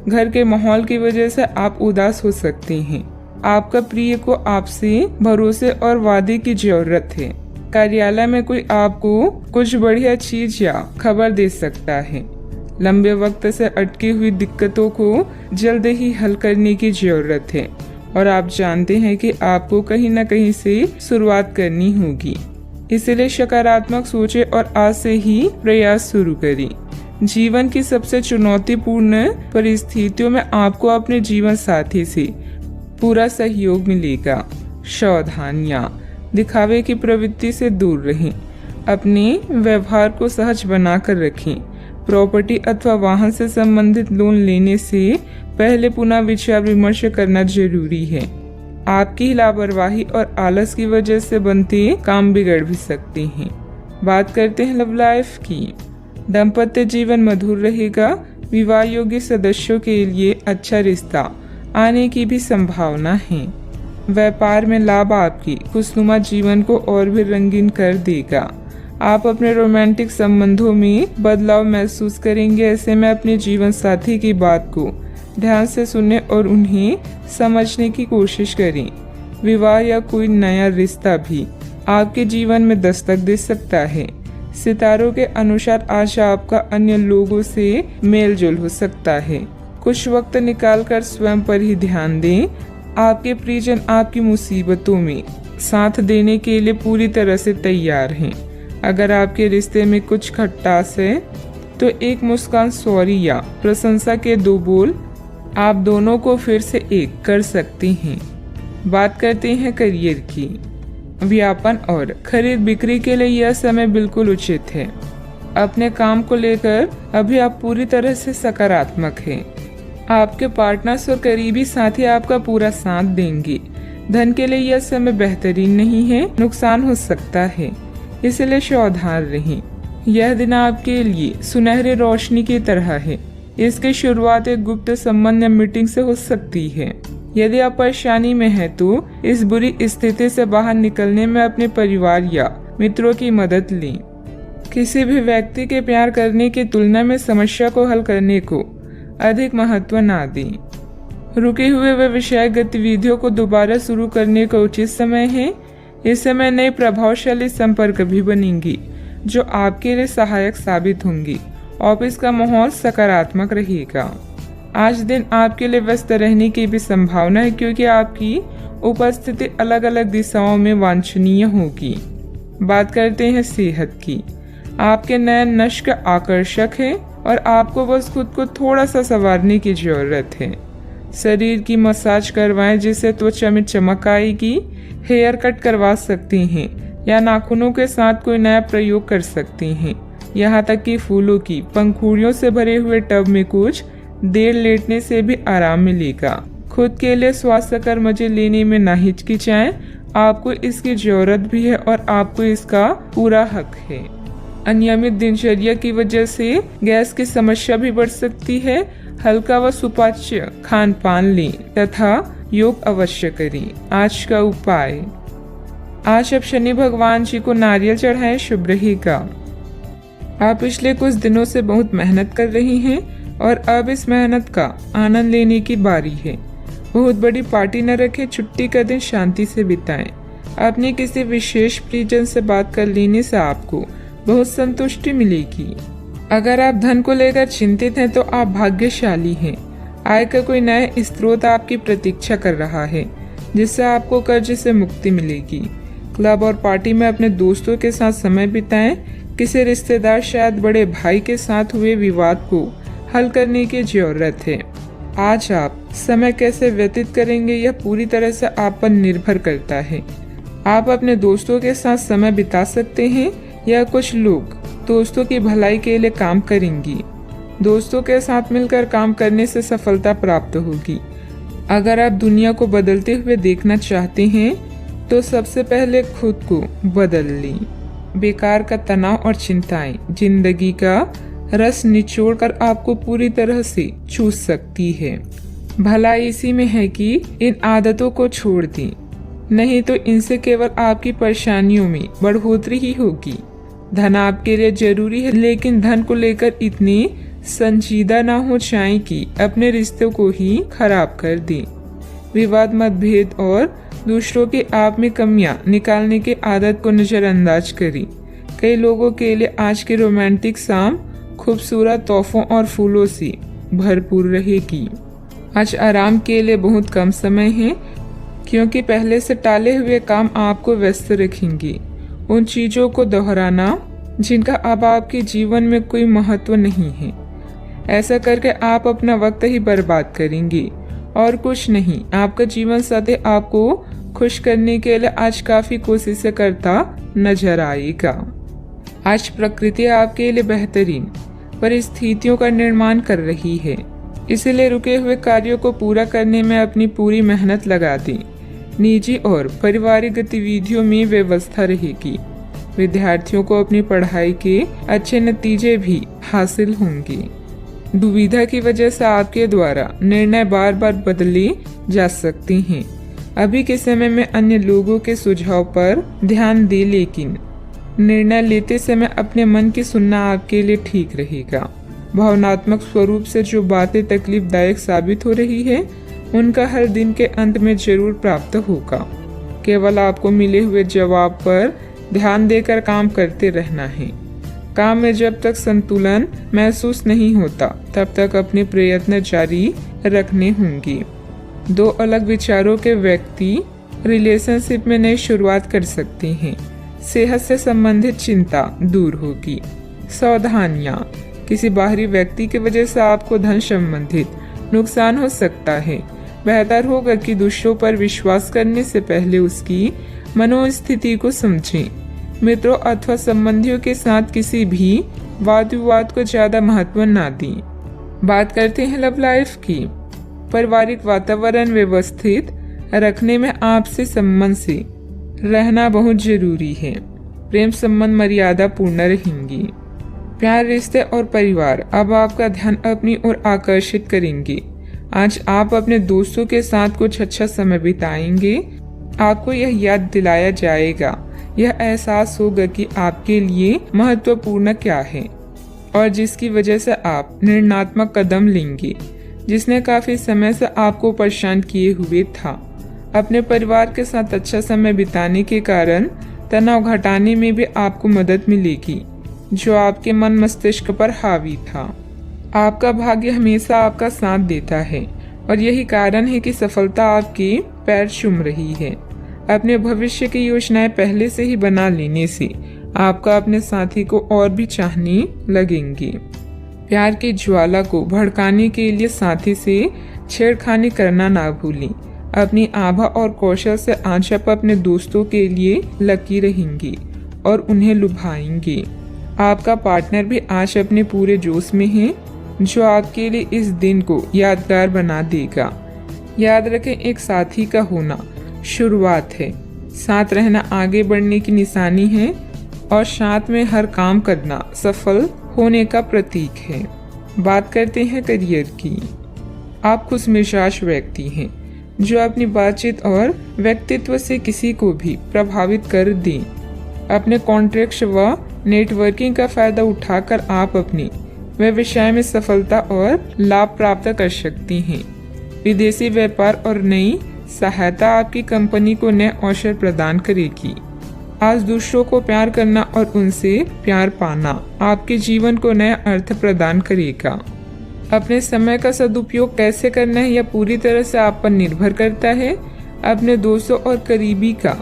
घर के माहौल की वजह से आप उदास हो सकते हैं। आपका प्रिय को आपसे भरोसे और वादे की जरूरत है। कार्यालय में कोई आपको कुछ बढ़िया चीज या खबर दे सकता है। लंबे वक्त से अटकी हुई दिक्कतों को जल्द ही हल करने की जरूरत है और आप जानते हैं कि आपको कहीं न कहीं से शुरुआत करनी होगी। इसलिए सकारात्मक सोचें और आज से ही प्रयास शुरू करें। जीवन की सबसे चुनौतीपूर्ण परिस्थितियों में आपको अपने जीवन साथी से पूरा सहयोग मिलेगा। सावधानियां, दिखावे की प्रवृत्ति से दूर रहें। अपने व्यवहार को सहज बनाकर रखें। प्रॉपर्टी अथवा वाहन से संबंधित लोन लेने से पहले पुनः विचार विमर्श करना जरूरी है। आपकी लापरवाही और आलस की वजह से बनते काम बिगड़ भी सकते हैं। बात करते हैं लव लाइफ की। दाम्पत्य जीवन मधुर रहेगा। विवाह योग्य सदस्यों के लिए अच्छा रिश्ता आने की भी संभावना है। व्यापार में लाभ आपकी खुशनुमा जीवन को और भी रंगीन कर देगा। आप अपने रोमांटिक संबंधों में बदलाव महसूस करेंगे। ऐसे में अपने जीवन साथी की बात को ध्यान से सुनें और उन्हें समझने की कोशिश करें। विवाह या कोई नया रिश्ता भी आपके जीवन में दस्तक दे सकता है। सितारों के अनुसार आज आपका अन्य लोगों से मेलजोल हो सकता है। कुछ वक्त निकालकर स्वयं पर ही ध्यान दें। आपके प्रियजन आपकी मुसीबतों में साथ देने के लिए पूरी तरह से तैयार हैं। अगर आपके रिश्ते में कुछ खटास है तो एक मुस्कान, सॉरी या प्रशंसा के 2 बोल आप दोनों को फिर से एक कर सकते हैं। बात करते हैं करियर की। व्यापार और खरीद बिक्री के लिए यह समय बिल्कुल उचित है। अपने काम को लेकर अभी आप पूरी तरह से सकारात्मक हैं। आपके पार्टनर्स और करीबी साथी आपका पूरा साथ देंगे। धन के लिए यह समय बेहतरीन नहीं है, नुकसान हो सकता है, इसलिए सावधान रहें। यह दिन आपके लिए सुनहरी रोशनी की तरह है। इसकी शुरुआत एक गुप्त संबंध या मीटिंग से हो सकती है। यदि आप परेशानी में हैं तो इस बुरी स्थिति से बाहर निकलने में अपने परिवार या मित्रों की मदद लें। किसी भी व्यक्ति के प्यार करने की तुलना में समस्या को हल करने को अधिक महत्व ना दें। रुके हुए व्यवसायिक गतिविधियों को दोबारा शुरू करने का उचित समय है। इस समय नए प्रभावशाली संपर्क भी बनेंगे जो आपके लिए सहायक साबित होंगे। ऑफिस का माहौल सकारात्मक रहेगा। आज दिन आपके लिए व्यस्त रहने की भी संभावना है, क्योंकि आपकी उपस्थिति अलग अलग दिशाओं में वांछनीय होगी। बात करते हैं सेहत की। आपके नयन नश्क आकर्षक है और आपको बस खुद को थोड़ा सा संवारने की जरूरत है। शरीर की मसाज करवाएं जिससे त्वचा में चमक आएगी। हेयर कट करवा सकते हैं या नाखूनों के साथ कोई नया प्रयोग कर सकते हैं। यहाँ तक कि फूलों की पंखुड़ियों से भरे हुए टब में कुछ देर लेटने से भी आराम मिलेगा। खुद के लिए स्वास्थ्यकर मजे लेने में ना हिचकिचाएं। आपको इसकी जरूरत भी है और आपको इसका पूरा हक है। अनियमित दिनचर्या की वजह से गैस की समस्या भी बढ़ सकती है। हल्का व सुपाच्य खान पान लें तथा योग अवश्य करें। आज का उपाय, आज आप शनि भगवान जी को नारियल चढ़ाएं, शुभ रहेगा। आप पिछले कुछ दिनों से बहुत मेहनत कर रही हैं और अब इस मेहनत का आनंद लेने की बारी है। बहुत बड़ी पार्टी न रखें, छुट्टी का दिन शांति से बिताएं। अपने किसी विशेष प्रियजन से बात कर लेने से आपको बहुत संतुष्टि मिलेगी। अगर आप धन को लेकर चिंतित हैं तो आप भाग्यशाली हैं। आय का कोई नया स्रोत आपकी प्रतीक्षा कर रहा है, जिससे आपको कर्ज से मुक्ति मिलेगी। क्लब और पार्टी में अपने दोस्तों के साथ समय बिताएं। किसी रिश्तेदार, शायद बड़े भाई के साथ हुए विवाद को हल करने की जरूरत है। आज आप समय कैसे व्यतीत करेंगे यह पूरी तरह से आप पर निर्भर करता है। आप अपने दोस्तों के साथ समय बिता सकते हैं या कुछ लोग दोस्तों की भलाई के लिए काम करेंगी। दोस्तों के साथ मिलकर काम करने से सफलता प्राप्त होगी। अगर आप दुनिया को बदलते हुए देखना चाहते हैं तो सबसे पहले खुद को बदल लें। बेकार का तनाव और चिंताएं जिंदगी का रस निचोड़कर आपको पूरी तरह से चूस सकती है। भलाई इसी में है कि इन आदतों को छोड़ दें, नहीं तो इनसे केवल आपकी परेशानियों में बढ़ोतरी ही होगी। धन आपके लिए जरूरी है, लेकिन धन को लेकर इतनी संजीदा ना हो जाए कि अपने रिश्तों को ही खराब कर दें। विवाद, मतभेद और दूसरों की आप में कमियां निकालने की आदत को नजरअंदाज करें। कई लोगों के लिए आज की रोमांटिक शाम खूबसूरत तोहफों और फूलों से भरपूर रहेगी। आज आराम के लिए बहुत कम समय है, क्योंकि पहले से टाले हुए काम आपको व्यस्त रखेंगे। उन चीजों को दोहराना जिनका अब आपके जीवन में कोई महत्व नहीं है। ऐसा करके आप अपना वक्त ही बर्बाद करेंगे और कुछ नहीं। आपका जीवन सदैव आपको खुश करने के लिए आज काफी कोशिशें करता नजर आएगा। आज प्रकृति आपके लिए बेहतरीन परिस्थितियों का निर्माण कर रही है, इसलिए रुके हुए कार्यों को पूरा करने में अपनी पूरी मेहनत लगा दें। निजी और पारिवारिक गतिविधियों में व्यवस्था रहेगी। विद्यार्थियों को अपनी पढ़ाई के अच्छे नतीजे भी हासिल होंगे। दुविधा की वजह से आपके द्वारा निर्णय बार बार बदले जा सकते हैं। अभी के समय में अन्य लोगों के सुझाव पर ध्यान दें, लेकिन निर्णय लेते समय अपने मन की सुनना आपके लिए ठीक रहेगा। भावनात्मक स्वरूप से जो बातें तकलीफदायक साबित हो रही है, उनका हर दिन के अंत में जरूर प्राप्त होगा। केवल आपको मिले हुए जवाब पर ध्यान देकर काम करते रहना है। काम में जब तक संतुलन महसूस नहीं होता, तब तक अपने प्रयत्न जारी रखने होंगे। दो अलग विचारों के व्यक्ति रिलेशनशिप में नई शुरुआत कर सकते हैं। सेहत से संबंधित चिंता दूर होगी। सावधानियां, किसी बाहरी व्यक्ति की वजह से आपको धन संबंधित नुकसान हो सकता है। बेहतर होगा कि दूसरों पर विश्वास करने से पहले उसकी मनोस्थिति को समझें। मित्रों अथवा संबंधियों के साथ किसी भी वाद विवाद को ज्यादा महत्व ना दें। बात करते हैं लव लाइफ की। पारिवारिक वातावरण व्यवस्थित रखने में आपसे संबंध से रहना बहुत जरूरी है। प्रेम संबंध मर्यादा पूर्ण रहेंगी। प्यार, रिश्ते और परिवार अब आपका ध्यान अपनी ओर आकर्षित करेंगे। आज आप अपने दोस्तों के साथ कुछ अच्छा समय बिताएंगे। आपको यह याद दिलाया जाएगा, यह एहसास होगा कि आपके लिए महत्वपूर्ण क्या है और जिसकी वजह से आप निर्णयात्मक कदम लेंगे, जिसने काफी समय से आपको परेशान किए हुए था। अपने परिवार के साथ अच्छा समय बिताने के कारण तनाव घटाने में भी आपको मदद मिलेगी, जो आपके मन मस्तिष्क पर हावी था। आपका भाग्य हमेशा आपका साथ देता है और यही कारण है कि सफलता आपके पैर चूम रही है। अपने भविष्य की योजनाएं पहले से ही बना लेने से आपका अपने साथी को और भी चाहने लगेंगे। प्यार की ज्वाला को भड़काने के लिए साथी से छेड़खानी करना ना भूलें। अपनी आभा और कौशल से आज आप अपने दोस्तों के लिए लकी रहेंगे और उन्हें लुभाएंगे। आपका पार्टनर भी आज अपने पूरे जोश में है, जो आपके लिए इस दिन को यादगार बना देगा। याद रखें, एक साथी का होना शुरुआत है, साथ रहना आगे बढ़ने की निशानी है और साथ में हर काम करना सफल होने का प्रतीक है। बात करते हैं करियर की। आप खुशमिजाज व्यक्ति हैं, जो अपनी बातचीत और व्यक्तित्व से किसी को भी प्रभावित कर दें। अपने कॉन्ट्रैक्ट व नेटवर्किंग का फायदा उठाकर आप अपने व्यवसाय में सफलता और लाभ प्राप्त कर सकती हैं। विदेशी व्यापार और नई सहायता आपकी कंपनी को नए अवसर प्रदान करेगी। आज दूसरों को प्यार करना और उनसे प्यार पाना आपके जीवन को नया अर्थ प्रदान करेगा। अपने समय का सदुपयोग कैसे करना है यह पूरी तरह से आप पर निर्भर करता है। अपने दोस्तों और करीबी का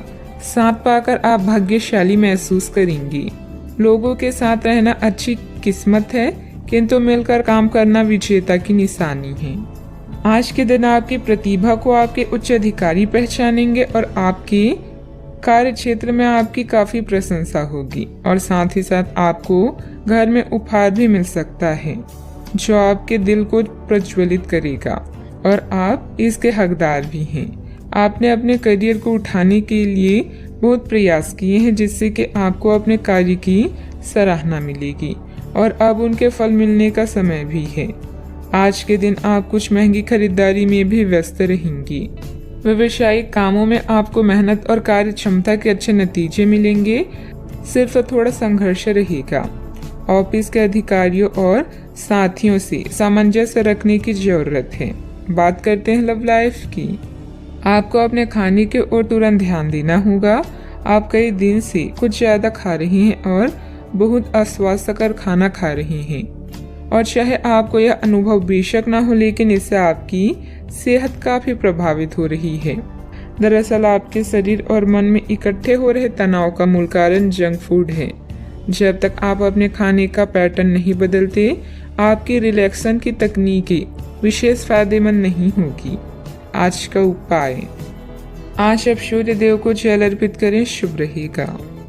साथ पाकर आप भाग्यशाली महसूस करेंगी। लोगों के साथ रहना अच्छी किस्मत है, किंतु मिलकर काम करना विजेता की निशानी है। आज के दिन आपकी प्रतिभा को आपके उच्च अधिकारी पहचानेंगे और आपके कार्य क्षेत्र में आपकी काफी प्रशंसा होगी और साथ ही साथ आपको घर में उपहार भी मिल सकता है जो आपके दिल को प्रज्वलित करेगा और आप इसके हकदार भी हैं। आपने अपने करियर को उठाने के लिए बहुत प्रयास किए हैं जिससे कि आपको अपने कार्य की सराहना मिलेगी और अब उनके फल मिलने का समय भी है। आज के दिन आप कुछ महंगी खरीदारी में भी व्यस्त रहेंगी। व्यावसायिक कामों में आपको मेहनत और कार्य क्षमता के अच्छे नतीजे मिलेंगे, सिर्फ थोड़ा संघर्ष रहेगा। ऑफिस के अधिकारियों और साथियों से सामंजस्य रखने की जरूरत है। बात करते हैं लव लाइफ की। आपको अपने खाने के ओर तुरंत ध्यान देना होगा। आप कई दिन से कुछ ज्यादा खा रही हैं और बहुत अस्वास्थ्यकर खाना खा रही हैं और चाहे आपको यह अनुभव बेशक ना हो, लेकिन इससे आपकी सेहत काफी प्रभावित हो रही है। दरअसल आपके शरीर और मन में इकट्ठे हो रहे तनाव का मूल कारण जंक फूड है। जब तक आप अपने खाने का पैटर्न नहीं बदलते, आपकी रिलैक्सेशन की तकनीकें विशेष फायदेमंद नहीं होगी। आज का उपाय, आज आप सूर्य देव को जल अर्पित करें, शुभ रहेगा।